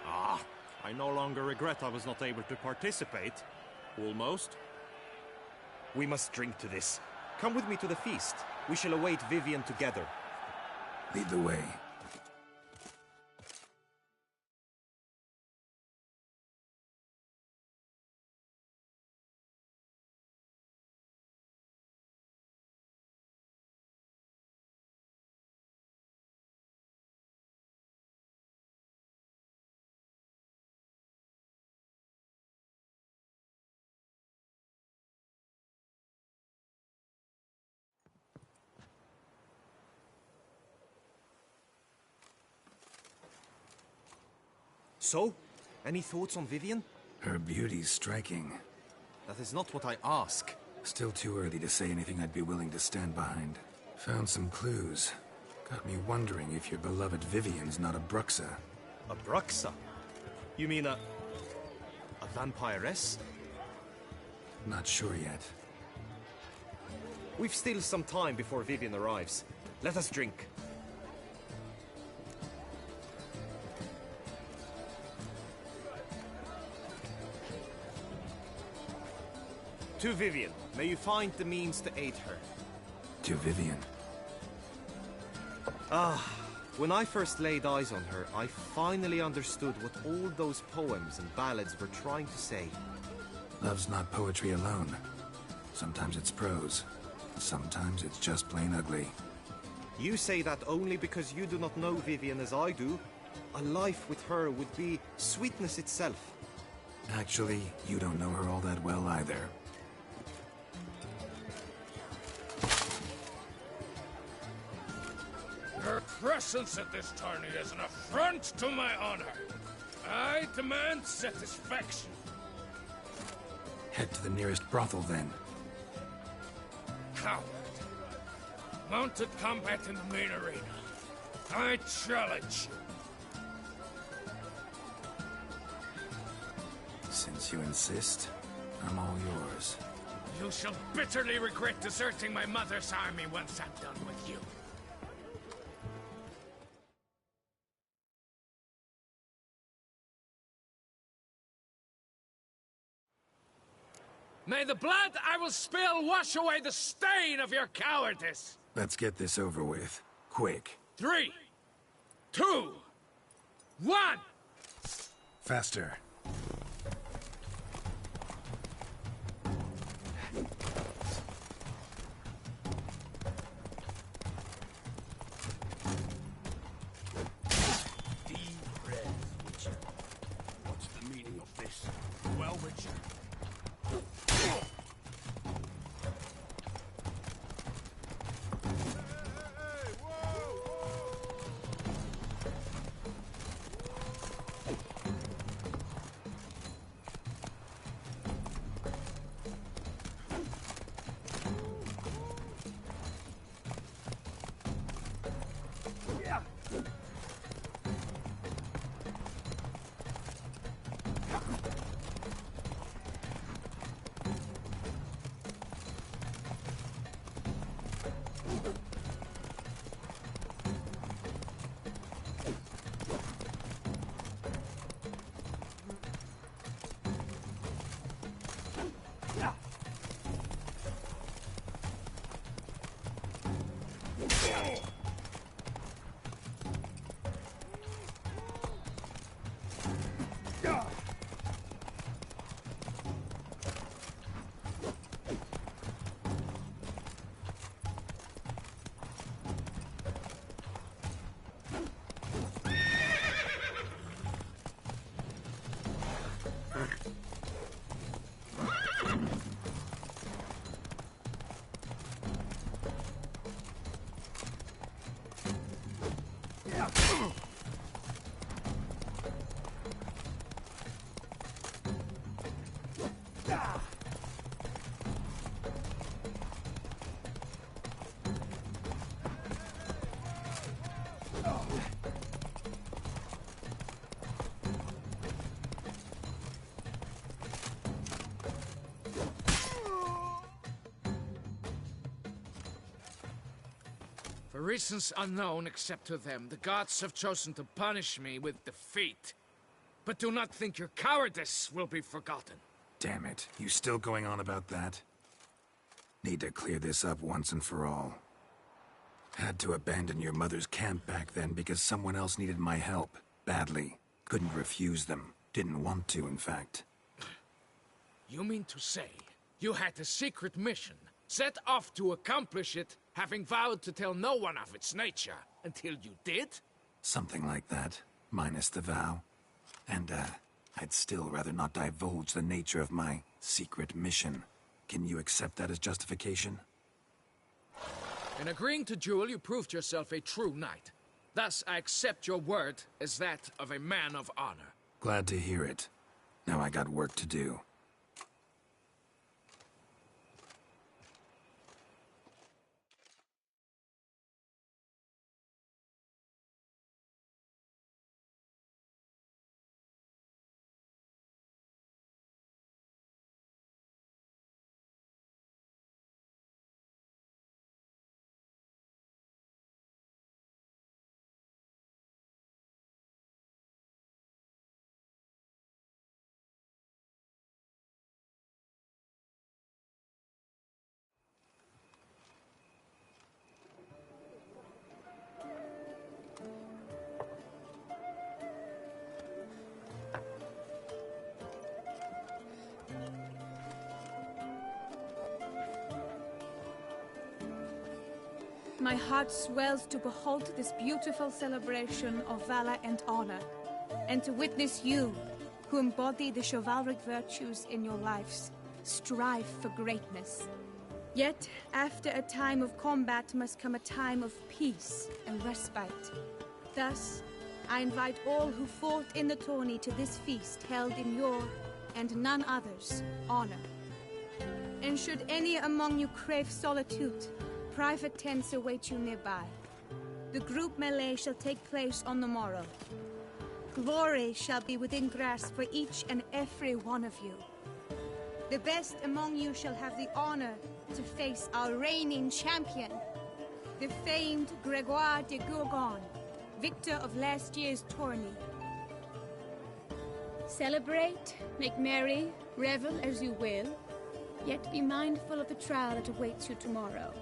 Ah, I no longer regret I was not able to participate. Almost. We must drink to this. Come with me to the feast. We shall await Vivian together. Lead the way. So, any thoughts on Vivian? Her beauty's striking. That is not what I ask. Still too early to say anything I'd be willing to stand behind. Found some clues. Got me wondering if your beloved Vivian's not a Bruxa. A Bruxa? You mean a vampiress? Not sure yet. We've still some time before Vivian arrives. Let us drink. To Vivian, may you find the means to aid her. To Vivian. Ah, when I first laid eyes on her, I finally understood what all those poems and ballads were trying to say. Love's not poetry alone. Sometimes it's prose. Sometimes it's just plain ugly. You say that only because you do not know Vivian as I do. A life with her would be sweetness itself. Actually, you don't know her all that well either. Her presence at this tourney is an affront to my honor. I demand satisfaction. Head to the nearest brothel, then. Coward. Mounted combat in the main arena. I challenge you. Since you insist, I'm all yours. You shall bitterly regret deserting my mother's army once I'm done with you. May the blood I will spill wash away the stain of your cowardice! Let's get this over with. Quick. 3, 2, 1! Faster. What's the meaning of this? Well, Witcher. For reasons unknown except to them, the gods have chosen to punish me with defeat. But do not think your cowardice will be forgotten. Damn it, you still going on about that? Need to clear this up once and for all. Had to abandon your mother's camp back then because someone else needed my help, badly. Couldn't refuse them. Didn't want to, in fact. You mean to say, you had a secret mission, set off to accomplish it, having vowed to tell no one of its nature, until you did? Something like that, minus the vow. And, I'd still rather not divulge the nature of my secret mission. Can you accept that as justification? In agreeing to duel, you proved yourself a true knight. Thus, I accept your word as that of a man of honor. Glad to hear it. Now I got work to do. My heart swells to behold this beautiful celebration of valor and honor, and to witness you, who embody the chivalric virtues in your lives, strive for greatness. Yet, after a time of combat must come a time of peace and respite. Thus, I invite all who fought in the tourney to this feast held in your, and none other's, honor. And should any among you crave solitude, private tents await you nearby. The group melee shall take place on the morrow. Glory shall be within grasp for each and every one of you. The best among you shall have the honor to face our reigning champion, the famed Gregoire de Gourgon, victor of last year's tourney. Celebrate, make merry, revel as you will, yet be mindful of the trial that awaits you tomorrow.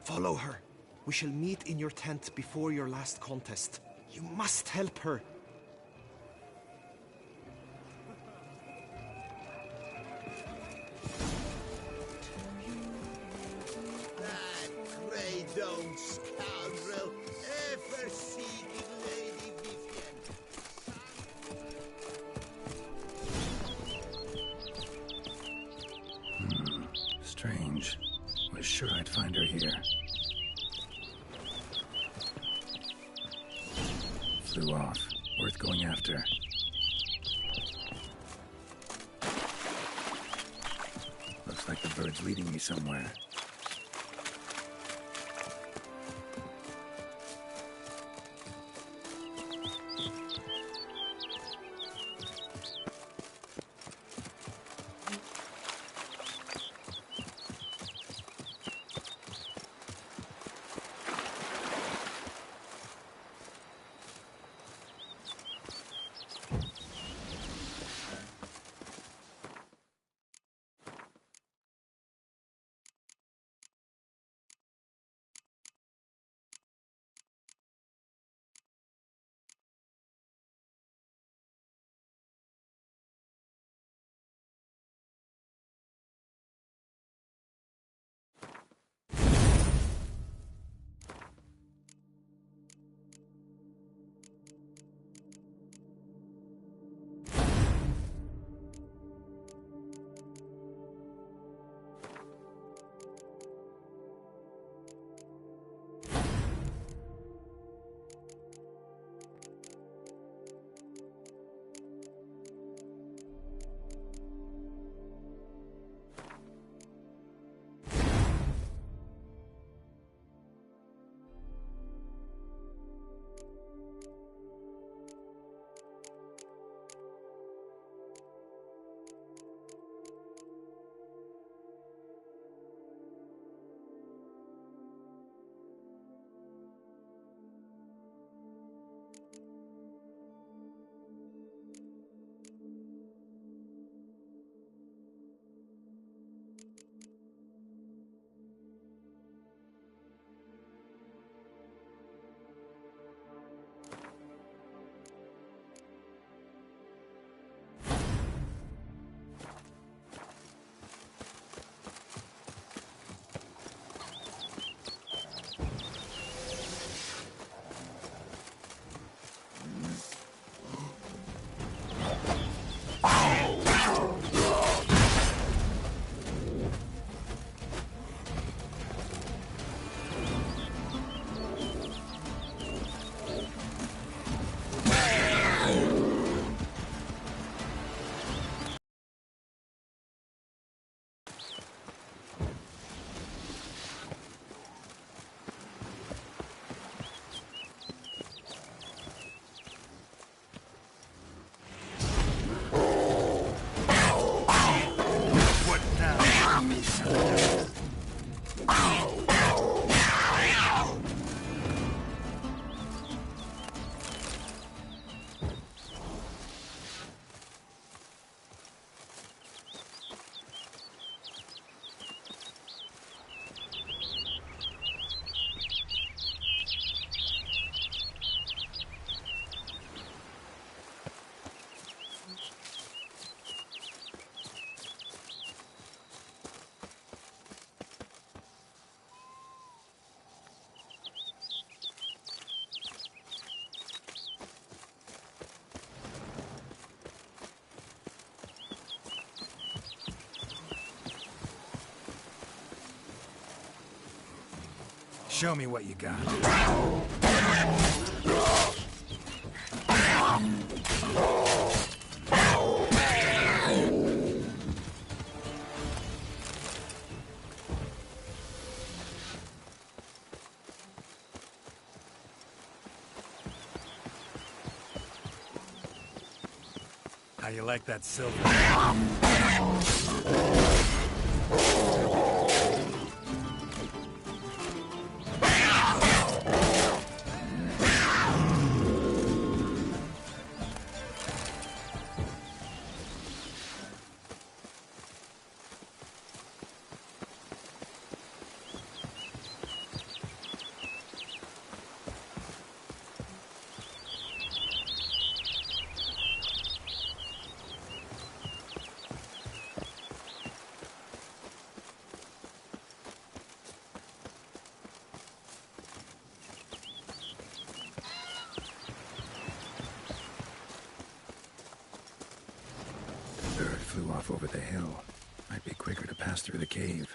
Follow her. We shall meet in your tent before your last contest. You must help her. That grey-domed scoundrel, ever-seeking Lady Vivian. Strange. Was sure I'd find her here. Flew off. Worth going after. Looks like the bird's leading me somewhere. Show me what you got. How you like that silver? Flew off over the hill. Might be quicker to pass through the cave.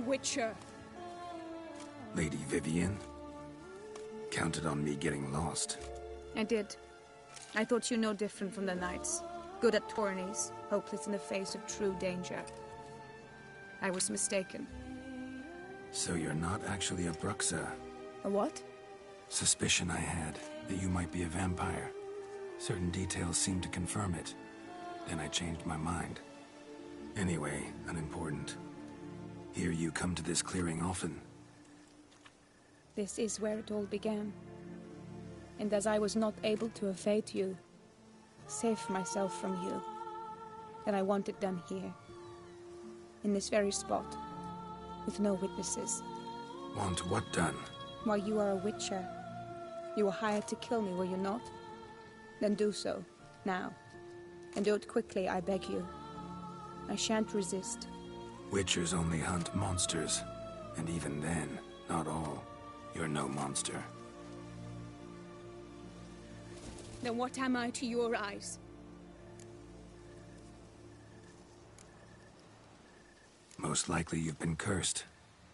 Witcher. Lady Vivian? Counted on me getting lost. I did. I thought you no different from the knights. Good at tourneys, hopeless in the face of true danger. I was mistaken. So you're not actually a Bruxa? A what? Suspicion I had, that you might be a vampire. Certain details seemed to confirm it. Then I changed my mind. Anyway, unimportant. Hear you come to this clearing often. This is where it all began. And as I was not able to evade you, save myself from you, then I want it done here. In this very spot. With no witnesses. Want what done? While you are a witcher. You were hired to kill me, were you not? Then do so, now. And do it quickly, I beg you. I shan't resist. Witchers only hunt monsters. And even then, not all. You're no monster. Then what am I to your eyes? Most likely you've been cursed.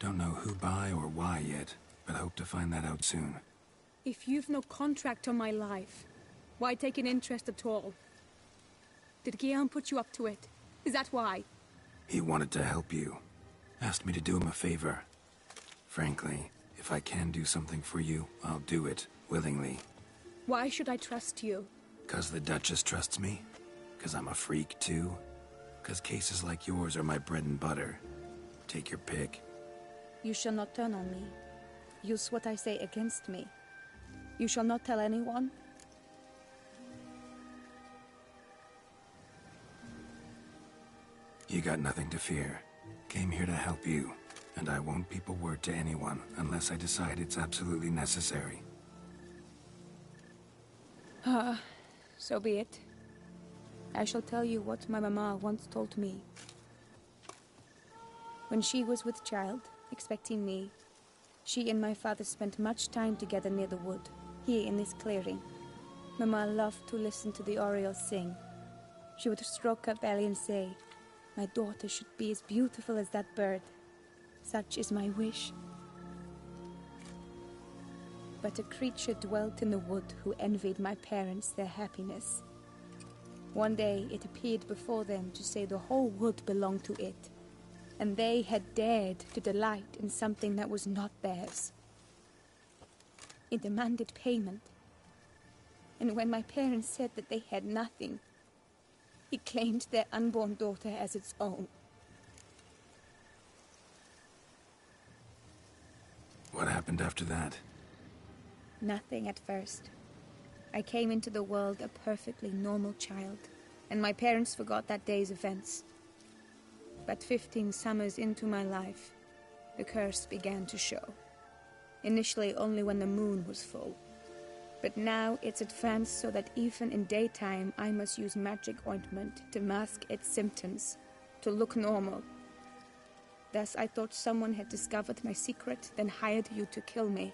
Don't know who by or why yet, but hope to find that out soon. If you've no contract on my life, why take an interest at all? Did Guillaume put you up to it? Is that why? He wanted to help you. Asked me to do him a favor. Frankly, if I can do something for you, I'll do it, willingly. Why should I trust you? 'Cause the Duchess trusts me? 'Cause I'm a freak, too? 'Cause cases like yours are my bread and butter. Take your pick. You shall not turn on me. Use what I say against me. You shall not tell anyone? You got nothing to fear. Came here to help you, and I won't peep a word to anyone unless I decide it's absolutely necessary. So be it. I shall tell you what my mama once told me. When she was with child, expecting me, She and my father spent much time together near the wood, here in this clearing. Mama loved to listen to the orioles sing. She would stroke her belly and say, "My daughter should be as beautiful as that bird. Such is my wish." But a creature dwelt in the wood who envied my parents their happiness. One day it appeared before them to say the whole wood belonged to it, and they had dared to delight in something that was not theirs. It demanded payment, and when my parents said that they had nothing, it claimed their unborn daughter as its own. What happened after that? Nothing at first. I came into the world a perfectly normal child, and my parents forgot that day's events. But 15 summers into my life, the curse began to show. Initially only when the moon was full. But now it's advanced so that even in daytime I must use magic ointment to mask its symptoms, to look normal. Thus I thought someone had discovered my secret, then hired you to kill me.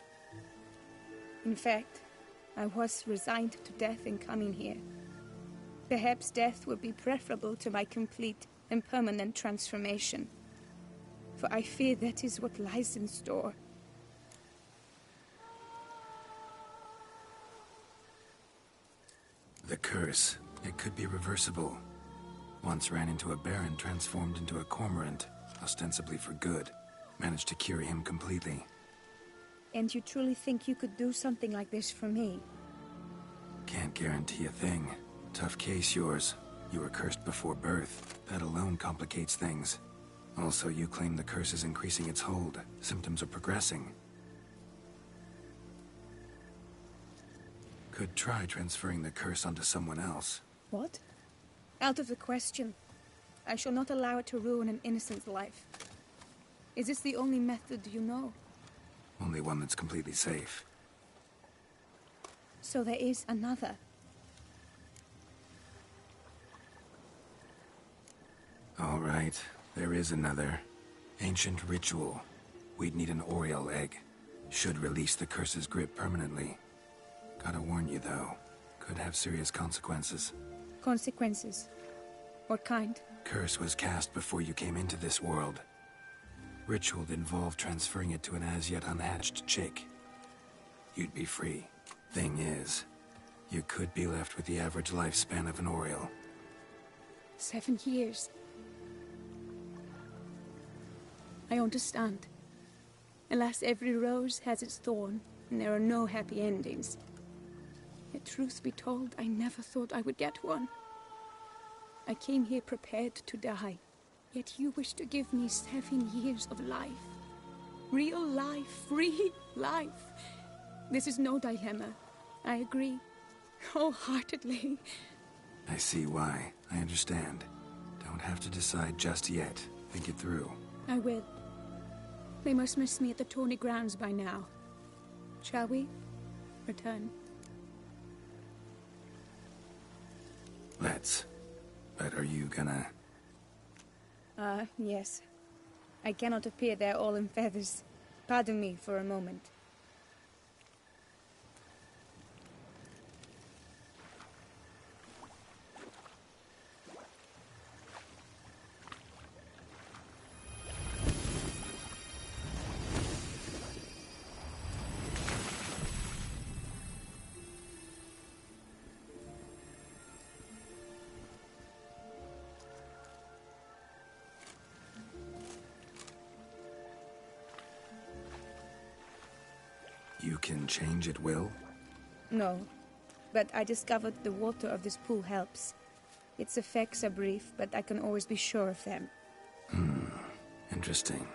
In fact, I was resigned to death in coming here. Perhaps death would be preferable to my complete and permanent transformation. For I fear that is what lies in store. The curse. It could be reversible. Once ran into a baron transformed into a cormorant, ostensibly for good. Managed to cure him completely. And you truly think you could do something like this for me? Can't guarantee a thing. Tough case, yours. You were cursed before birth. That alone complicates things. Also, you claim the curse is increasing its hold. Symptoms are progressing. Could try transferring the curse onto someone else. What? Out of the question. I shall not allow it to ruin an innocent's life. Is this the only method you know? Only one that's completely safe. So there is another. All right, there is another. Ancient ritual. We'd need an oriole egg. Should release the curse's grip permanently. Gotta warn you, though. Could have serious consequences. Consequences? What kind? Curse was cast before you came into this world. Ritual involved transferring it to an as-yet unhatched chick. You'd be free. Thing is, you could be left with the average lifespan of an oriole. 7 years. I understand. Alas, every rose has its thorn, and there are no happy endings. Yet, truth be told, I never thought I would get one. I came here prepared to die, yet you wish to give me 7 years of life. Real life, free life. This is no dilemma. I agree, wholeheartedly. I see why. I understand. Don't have to decide just yet. Think it through. I will. They must miss me at the Tawny Grounds by now. Shall we return? Let's. But are you gonna... Yes. I cannot appear there all in feathers. Pardon me for a moment. You can change at will? No, but I discovered the water of this pool helps. Its effects are brief, but I can always be sure of them. Interesting.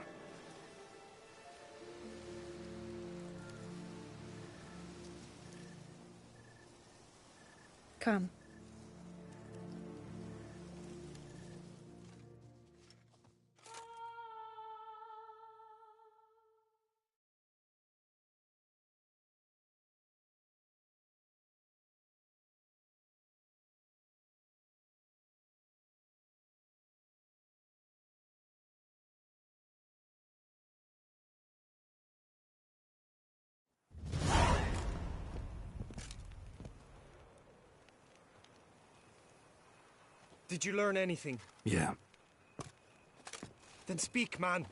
Come. Did you learn anything? Yeah. Then speak, man.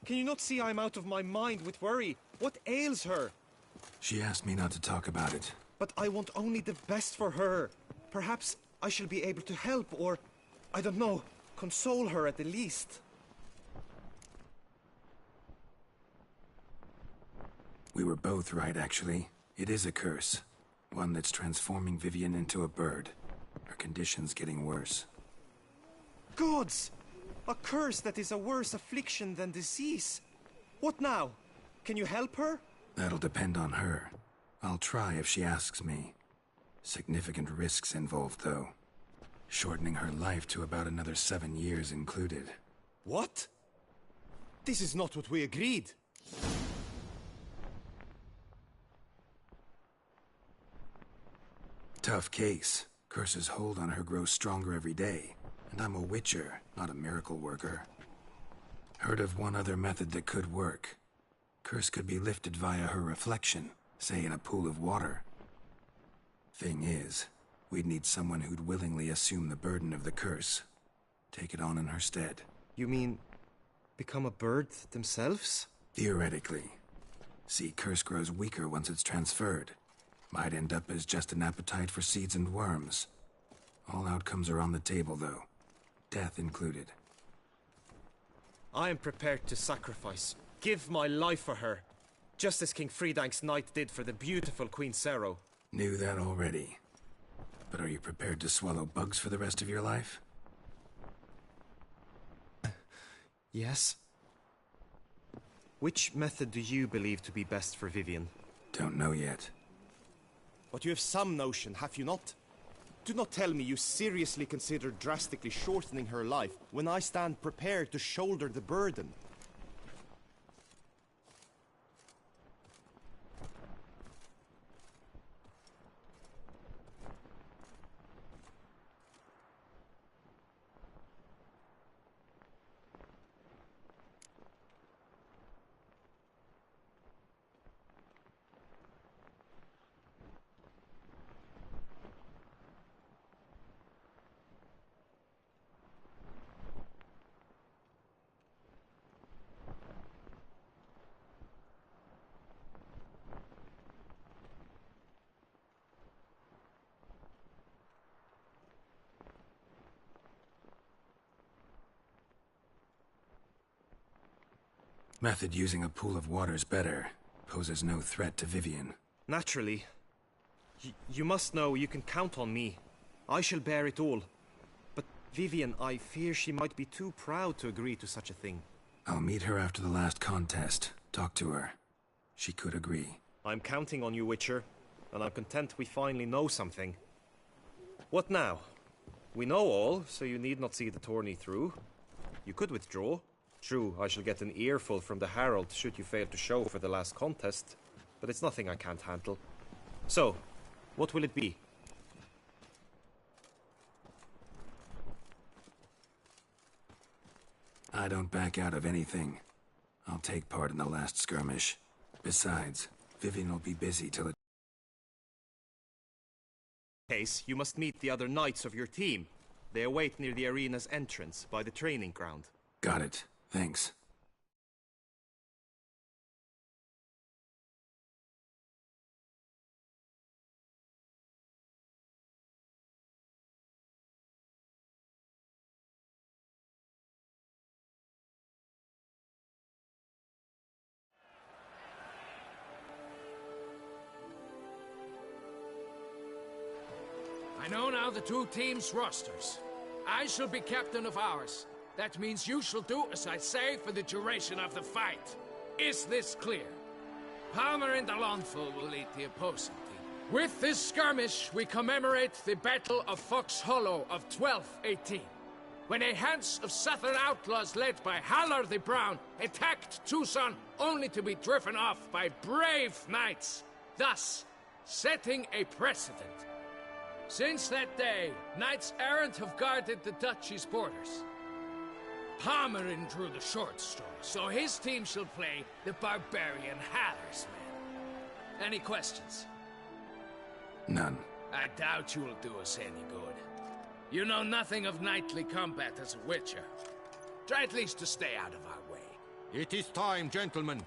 Can you not see I'm out of my mind with worry? What ails her? She asked me not to talk about it. But I want only the best for her. Perhaps I shall be able to help, or, I don't know, console her at the least. We were both right, actually. It is a curse. One that's transforming Vivian into a bird. Her condition's getting worse. Gods! A curse that is a worse affliction than disease. What now? Can you help her? That'll depend on her. I'll try if she asks me. Significant risks involved, though. Shortening her life to about another 7 years included. What? This is not what we agreed. Tough case. Curse's hold on her grows stronger every day. And I'm a witcher, not a miracle worker. Heard of one other method that could work. Curse could be lifted via her reflection, say in a pool of water. Thing is, we'd need someone who'd willingly assume the burden of the curse. Take it on in her stead. You mean, become a bird themselves? Theoretically. See, curse grows weaker once it's transferred. Might end up as just an appetite for seeds and worms. All outcomes are on the table, though. Death included. I am prepared to sacrifice. Give my life for her. Just as King Fridank's knight did for the beautiful Queen Sero. Knew that already. But are you prepared to swallow bugs for the rest of your life? Yes. Which method do you believe to be best for Vivian? Don't know yet. But you have some notion, have you not? Do not tell me you seriously consider drastically shortening her life when I stand prepared to shoulder the burden. Method using a pool of water's better. Poses no threat to Vivian. Naturally. You must know you can count on me. I shall bear it all. But Vivian, I fear she might be too proud to agree to such a thing. I'll meet her after the last contest. Talk to her. She could agree. I'm counting on you, Witcher. And I'm content we finally know something. What now? We know all, so you need not see the tourney through. You could withdraw. True, I shall get an earful from the Herald should you fail to show for the last contest, but it's nothing I can't handle. So, what will it be? I don't back out of anything. I'll take part in the last skirmish. Besides, Vivian will be busy till it... In case, you must meet the other knights of your team. They await near the arena's entrance, by the training ground. Got it. Thanks. I know now the two teams' rosters. I shall be captain of ours. That means you shall do as I say for the duration of the fight. Is this clear? Palmer and Alonful will lead the opposing team. With this skirmish, we commemorate the Battle of Fox Hollow of 1218, when a Hans of Southern outlaws led by Haller the Brown attacked Tucson only to be driven off by brave knights, thus setting a precedent. Since that day, knights errant have guarded the duchy's borders. Palmerin drew the short straw, so his team shall play the barbarian Haller's men. Any questions? None. I doubt you will do us any good. You know nothing of knightly combat as a witcher. Try at least to stay out of our way. It is time, gentlemen.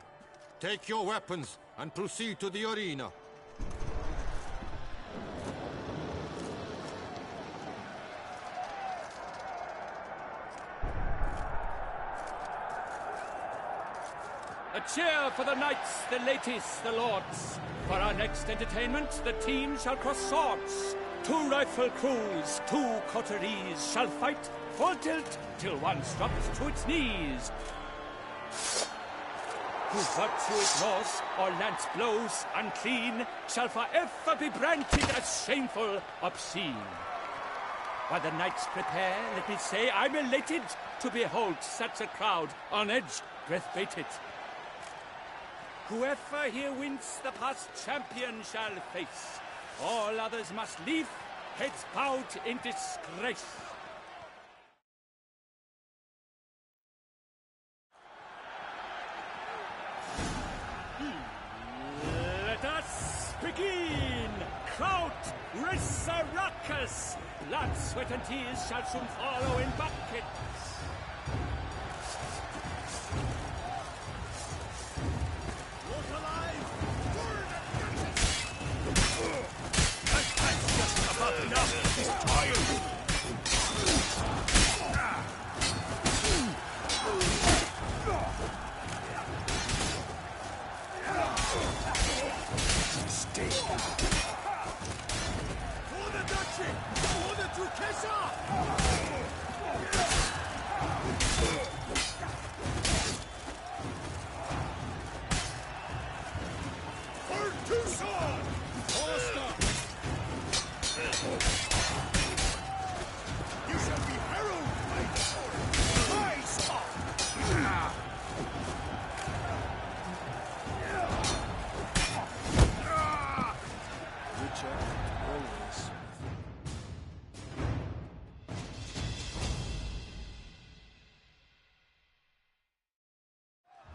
Take your weapons and proceed to the arena. A cheer for the knights, the ladies, the lords. For our next entertainment, the team shall cross swords. 2 rifle crews, 2 coteries shall fight full tilt till one drops to its knees. Who virtue ignores or lance blows unclean shall forever be branded as shameful, obscene. While the knights prepare, let me say I'm elated to behold such a crowd on edge, breath-baited. Whoever here wins the past champion shall face. All others must leave, heads bowed in disgrace. Let us begin! Kraut, Resurrecus! Blood, sweat, and tears shall soon follow in buckets.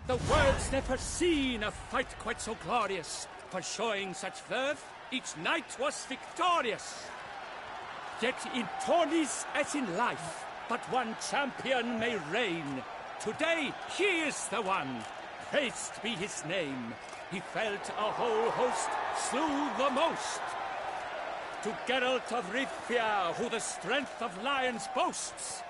The world's never seen a fight quite so glorious. For showing such verve, each knight was victorious. Yet in tourneys as in life, but one champion may reign. Today, he is the one. Praised be his name. He felt a whole host, slew the most. To Geralt of Rivia, who the strength of lions boasts,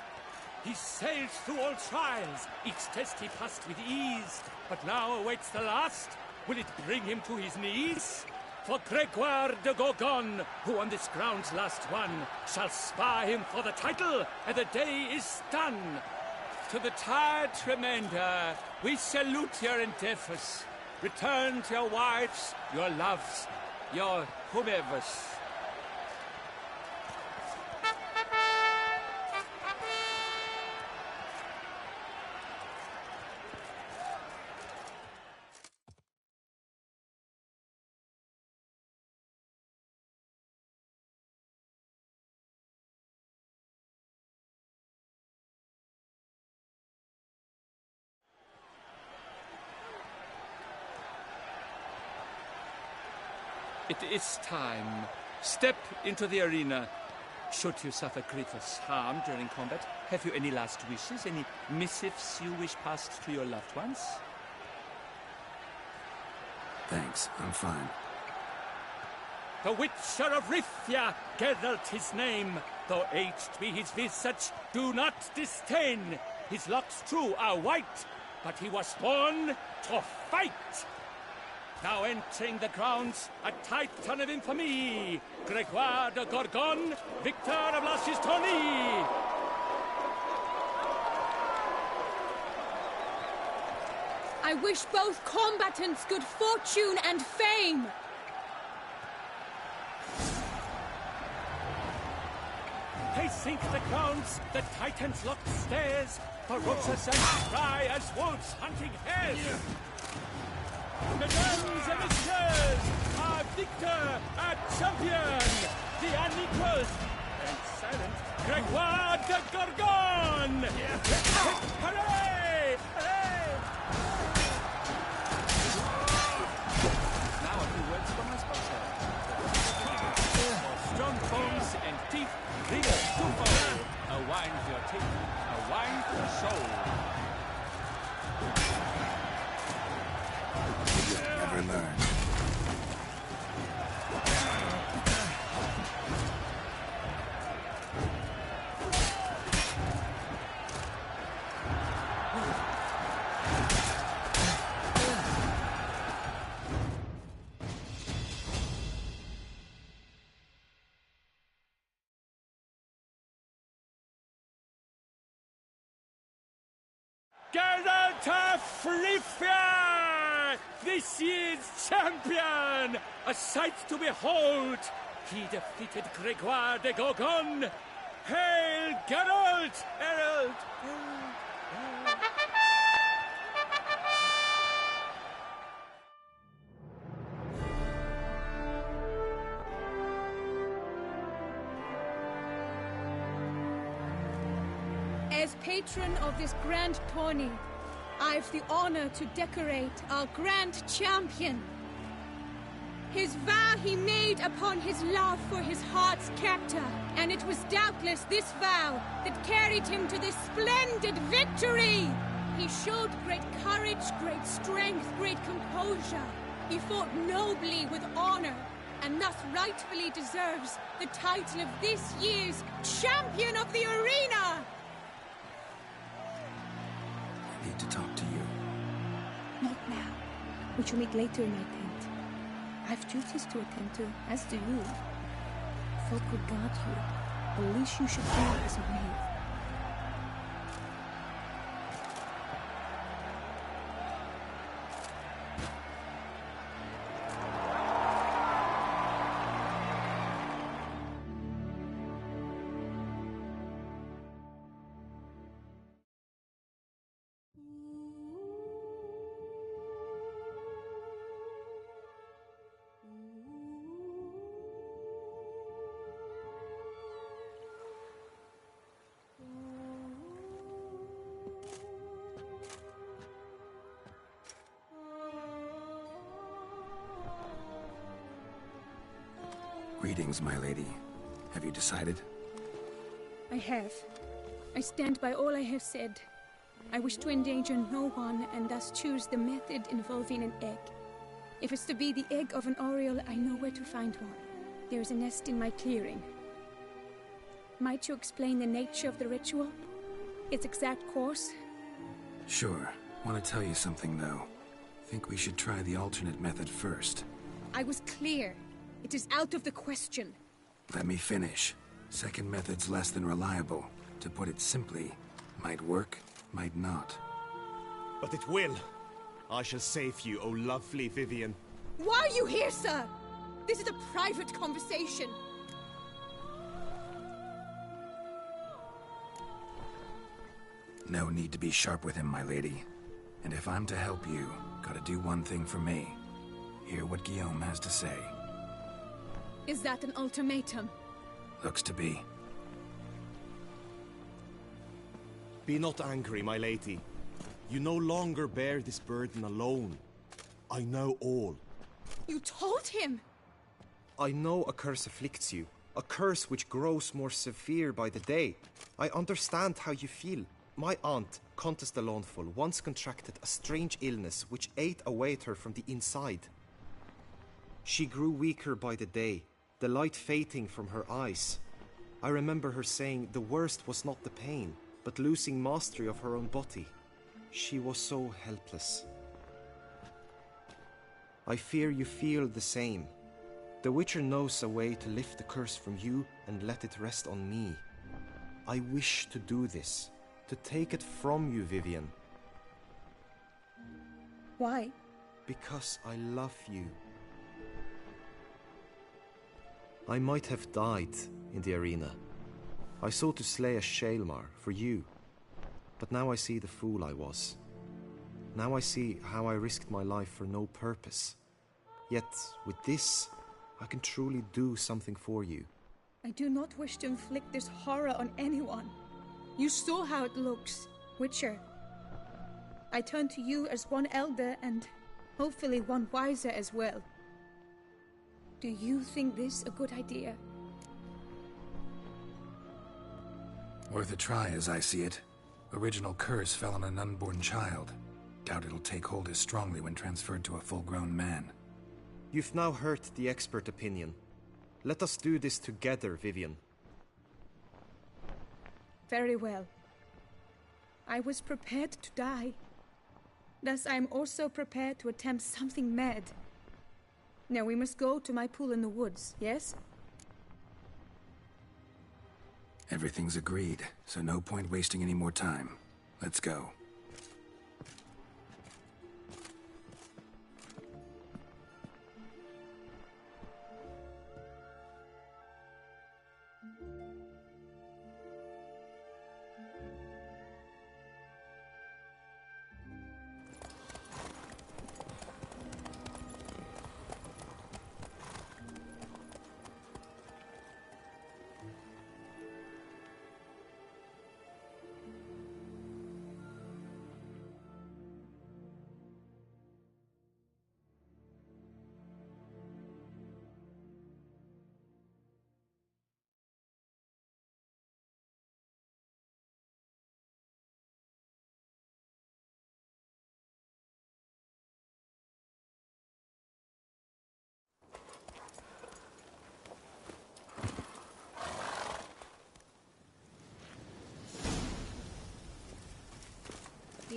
he sailed through all trials, each test he passed with ease. But now awaits the last. Will it bring him to his knees? For Gregoire de Gorgon, who on this ground's last won, shall spar him for the title, and the day is done. To the tired remainder, we salute your endeavors. Return to your wives, your loves, your whomevers. It is time. Step into the arena. Should you suffer grievous harm during combat, have you any last wishes? Any missives you wish passed to your loved ones? Thanks, I'm fine. The Witcher of Rivia, Geralt his name. Though aged be his visage, do not disdain. His locks true are white, but he was born to fight. Now entering the grounds, a titan of infamy, Gregoire de Gorgon, victor of Lashes Tourney. I wish both combatants good fortune and fame. They sink the grounds, the titans locked stairs, ferocious and spry as wolves hunting hares. Mesdames et messieurs, our victor, our champion, the unequaled and silent Gregoire de Gorgon! Hooray! Hooray! Now a few words from my sponsor. For strong bones and teeth, regal, Frithia! This year's champion! A sight to behold! He defeated Gregoire de Gorgon! Hail, Geralt! Herald! As patron of this grand tourney, I've the honor to decorate our grand champion. His vow he made upon his love for his heart's captor, and it was doubtless this vow that carried him to this splendid victory. He showed great courage, great strength, great composure. He fought nobly with honor, and thus rightfully deserves the title of this year's Champion of the Arena! I need to talk to you. Not now. We shall meet later in my tent. I've duties to attend to, as do you. Folk would guard you. The least you should do is a knave. Greetings, my lady. Have you decided? I have. I stand by all I have said. I wish to endanger no one, and thus choose the method involving an egg. If it's to be the egg of an oriole, I know where to find one. There is a nest in my clearing. Might you explain the nature of the ritual? Its exact course? Sure. Want to tell you something, though. Think we should try the alternate method first. I was clear. It is out of the question. Let me finish. Second method's less than reliable. To put it simply, might work, might not. But it will. I shall save you, O lovely Vivian. Why are you here, sir? This is a private conversation. No need to be sharp with him, my lady. And if I'm to help you, gotta do one thing for me. Hear what Guillaume has to say. Is that an ultimatum? Looks to be. Be not angry, my lady. You no longer bear this burden alone. I know all. You told him? I know a curse afflicts you. A curse which grows more severe by the day. I understand how you feel. My aunt, Countess de Lawnful, once contracted a strange illness which ate away at her from the inside. She grew weaker by the day, the light fading from her eyes. I remember her saying the worst was not the pain, but losing mastery of her own body. She was so helpless. I fear you feel the same. The Witcher knows a way to lift the curse from you and let it rest on me. I wish to do this, to take it from you, Vivian. Why? Because I love you. I might have died in the arena. I sought to slay a Shaelmar for you. But now I see the fool I was. Now I see how I risked my life for no purpose. Yet, with this, I can truly do something for you. I do not wish to inflict this horror on anyone. You saw how it looks, Witcher. I turn to you as one elder and hopefully one wiser as well. Do you think this a good idea? Worth a try, as I see it. Original curse fell on an unborn child. Doubt it'll take hold as strongly when transferred to a full-grown man. You've now heard the expert opinion. Let us do this together, Vivian. Very well. I was prepared to die. Thus I am also prepared to attempt something mad. Now we must go to my pool in the woods, yes? Everything's agreed, so no point wasting any more time. Let's go.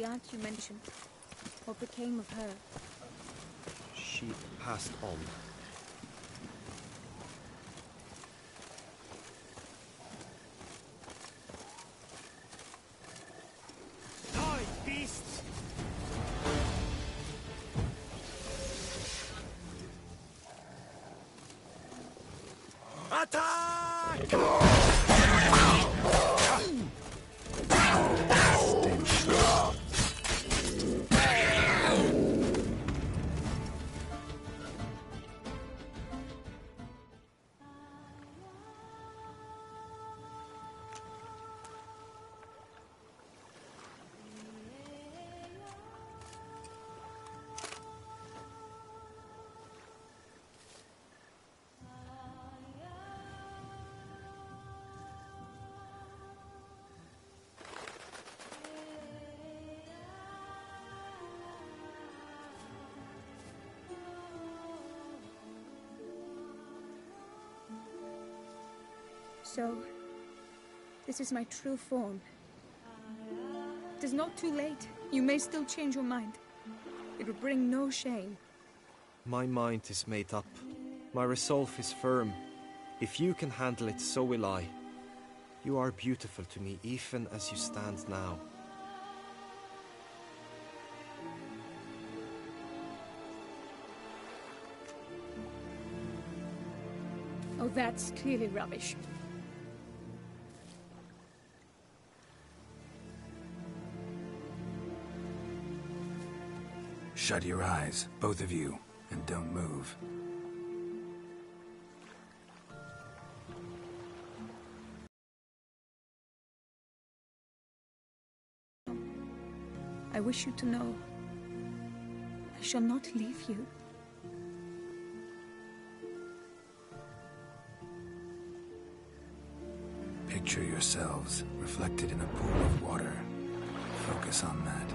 the aunt you mentioned? What became of her? She passed on. Die, beasts! Attack! So, this is my true form. It is not too late. You may still change your mind. It will bring no shame. My mind is made up. My resolve is firm. If you can handle it, so will I. You are beautiful to me, even as you stand now. Oh, that's clearly rubbish. Shut your eyes, both of you, and don't move. I wish you to know, I shall not leave you. Picture yourselves reflected in a pool of water. Focus on that.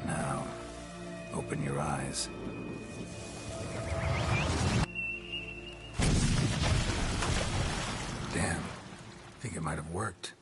Now, open your eyes. Damn, think it might have worked.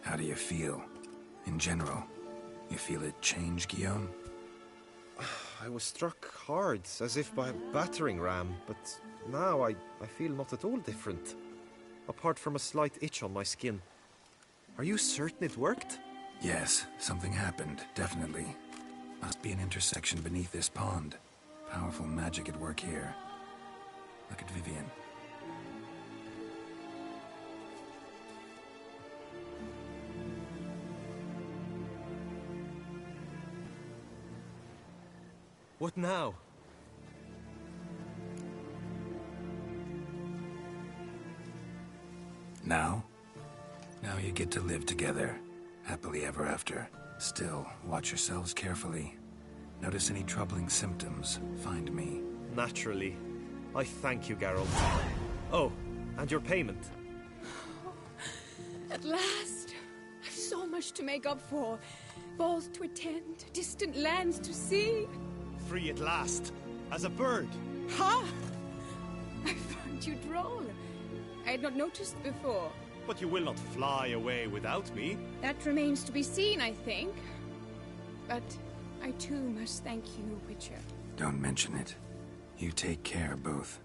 How do you feel? In general, you feel it change, Guillaume? I was struck hard, as if by a battering ram, but now I feel not at all different. Apart from a slight itch on my skin. Are you certain it worked? Yes, something happened, definitely. Must be an intersection beneath this pond. Powerful magic at work here. Look at Vivian. What now? Now? Now you get to live together, happily ever after. Still, watch yourselves carefully. Notice any troubling symptoms, find me. Naturally. I thank you, Geralt. Oh, and your payment. At last! I've so much to make up for. Balls to attend, distant lands to see. Free at last, as a bird. Ha! I found you droll. I had not noticed before. But you will not fly away without me. That remains to be seen, I think. But I too must thank you, Witcher. Don't mention it. You take care, both.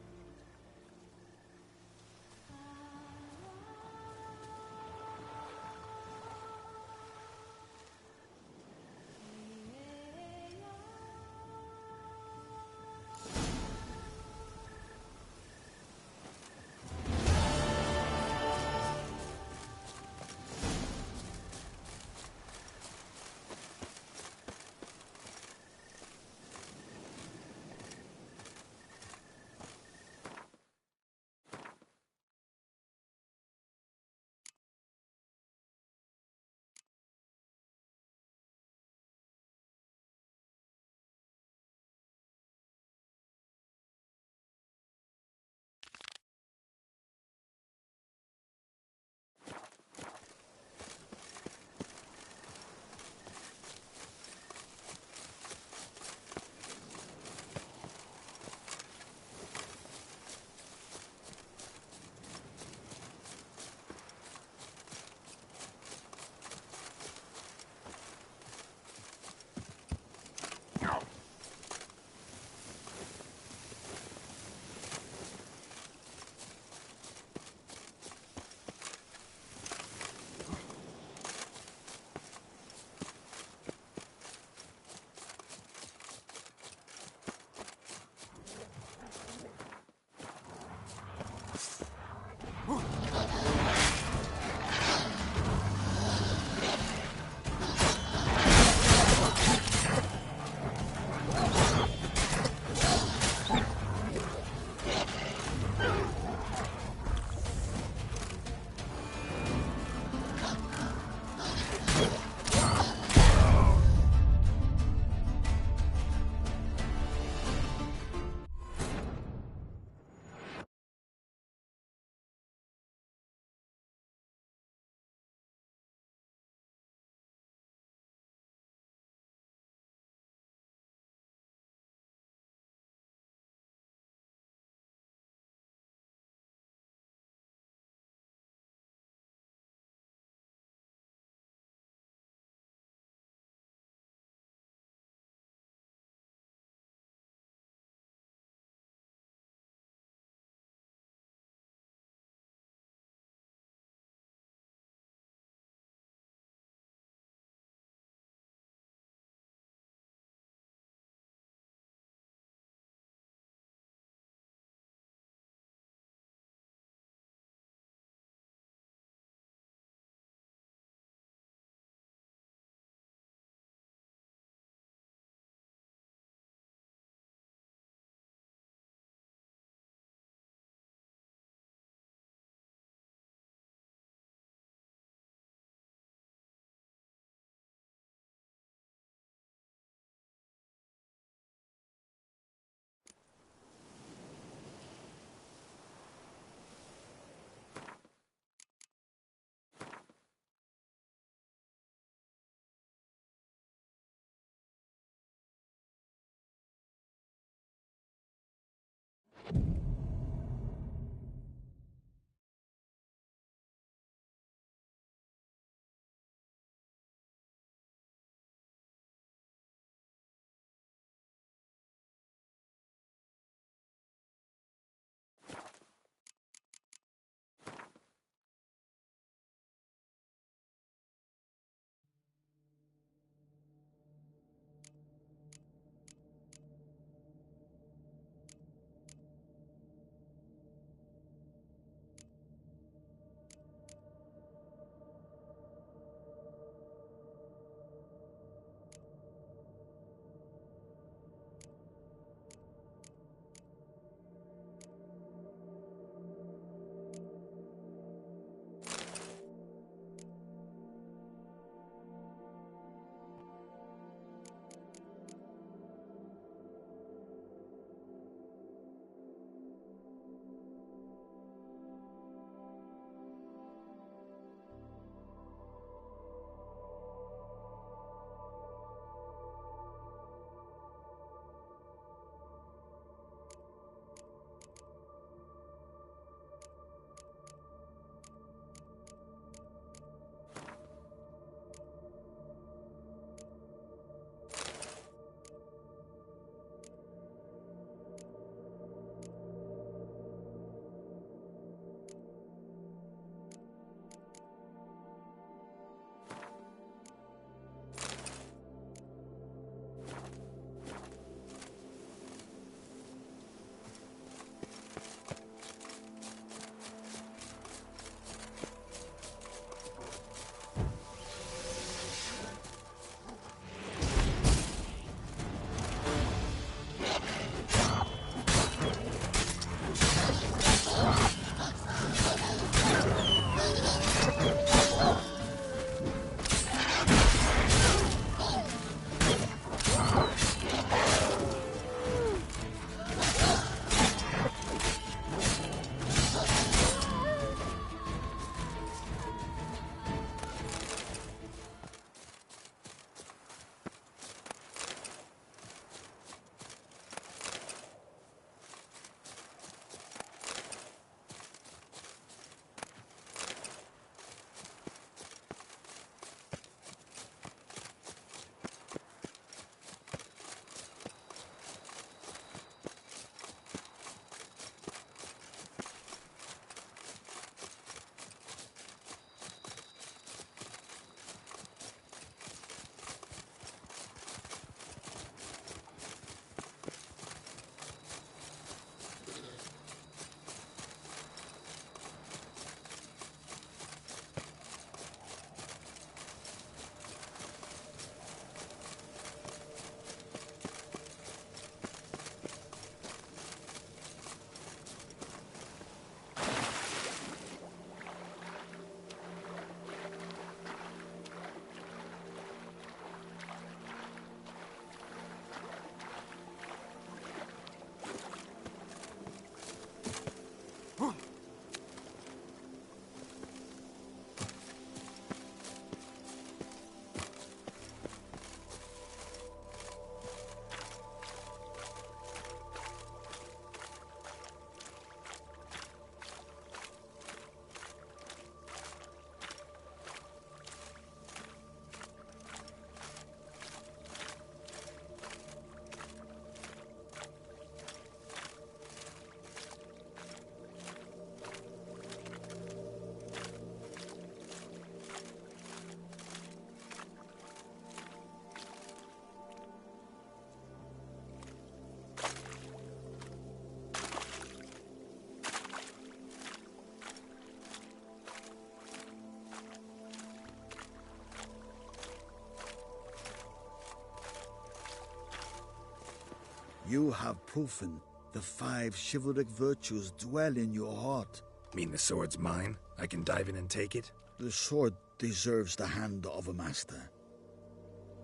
You have proven the 5 chivalric virtues dwell in your heart. Mean the sword's mine? I can dive in and take it? The sword deserves the hand of a master.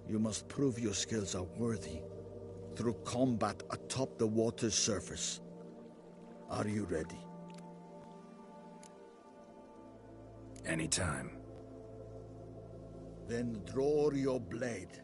You must prove your skills are worthy through combat atop the water's surface. Are you ready? Anytime. Then draw your blade.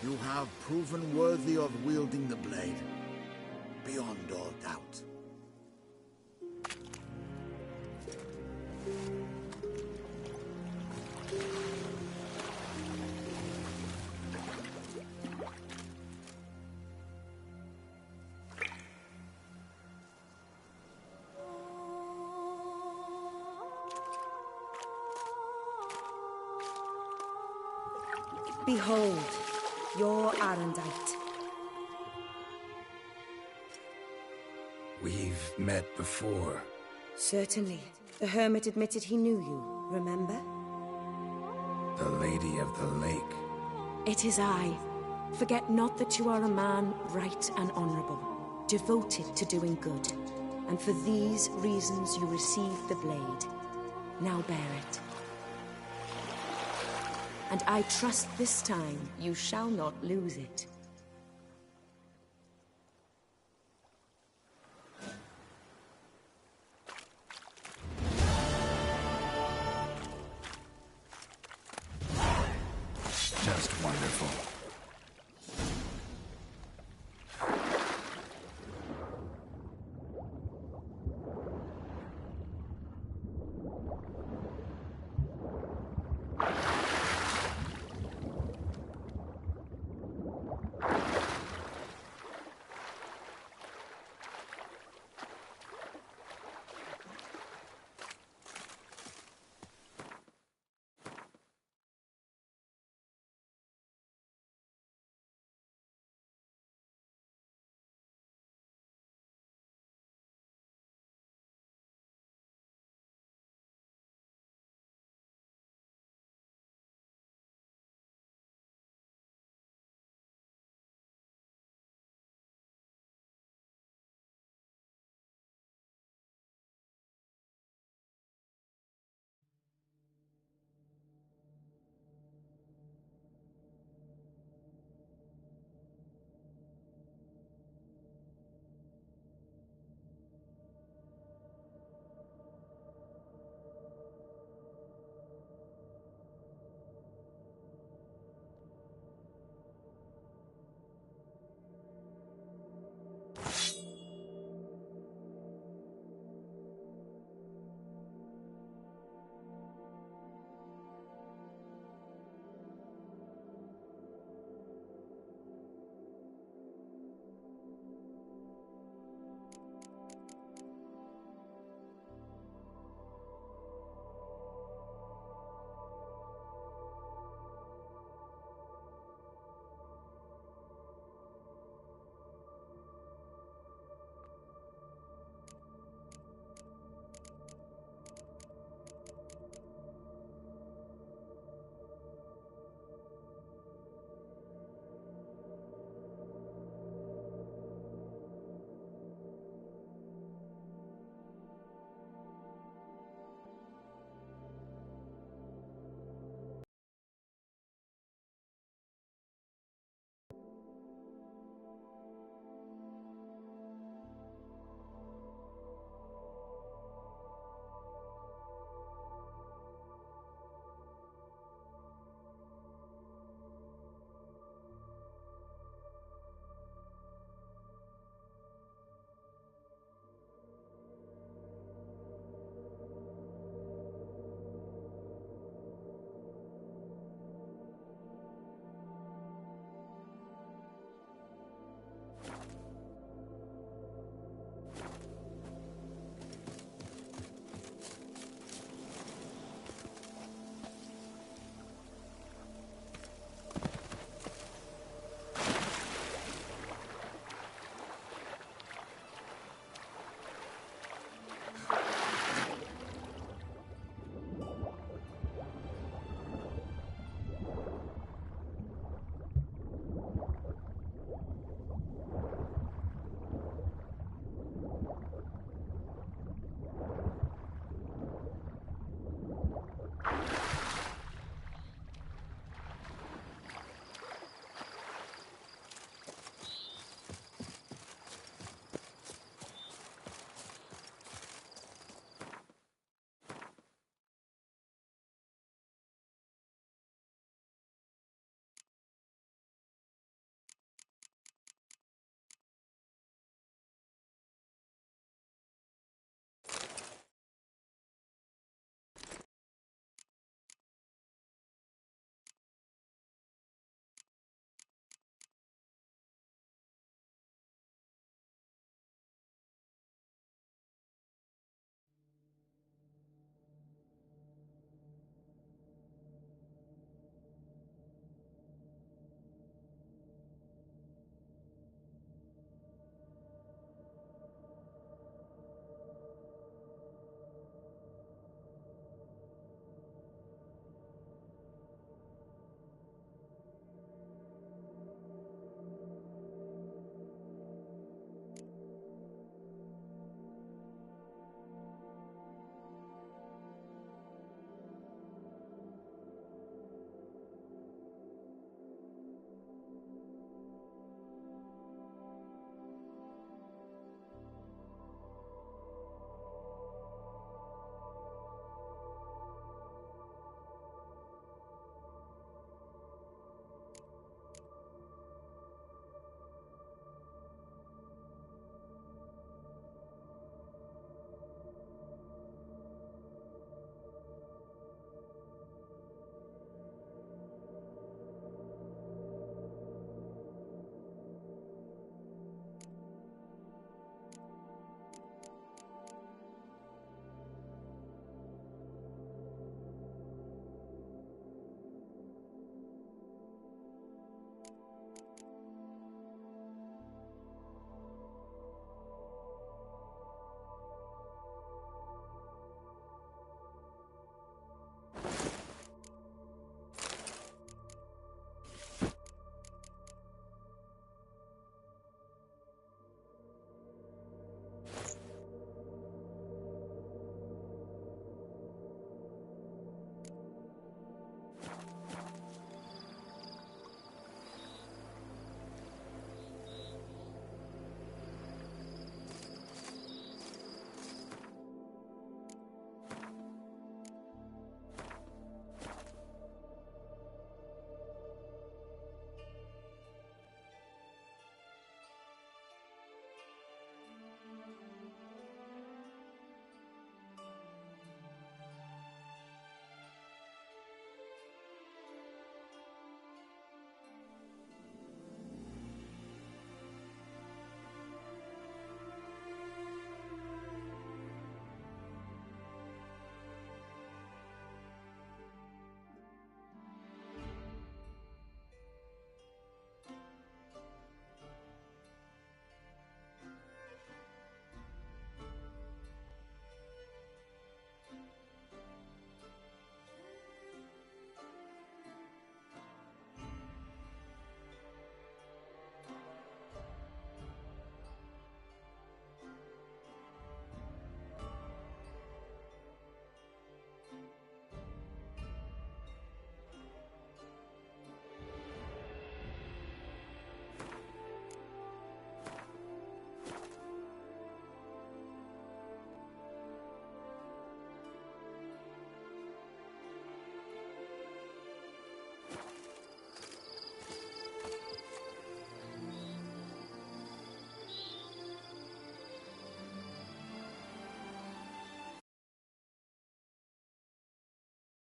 You have proven worthy of wielding the blade, beyond all doubt. Behold, your Arendite. We've met before. Certainly. The hermit admitted he knew you, remember? The Lady of the Lake. It is I. Forget not that you are a man right and honorable, devoted to doing good. And for these reasons you received the blade. Now bear it. And I trust this time you shall not lose it.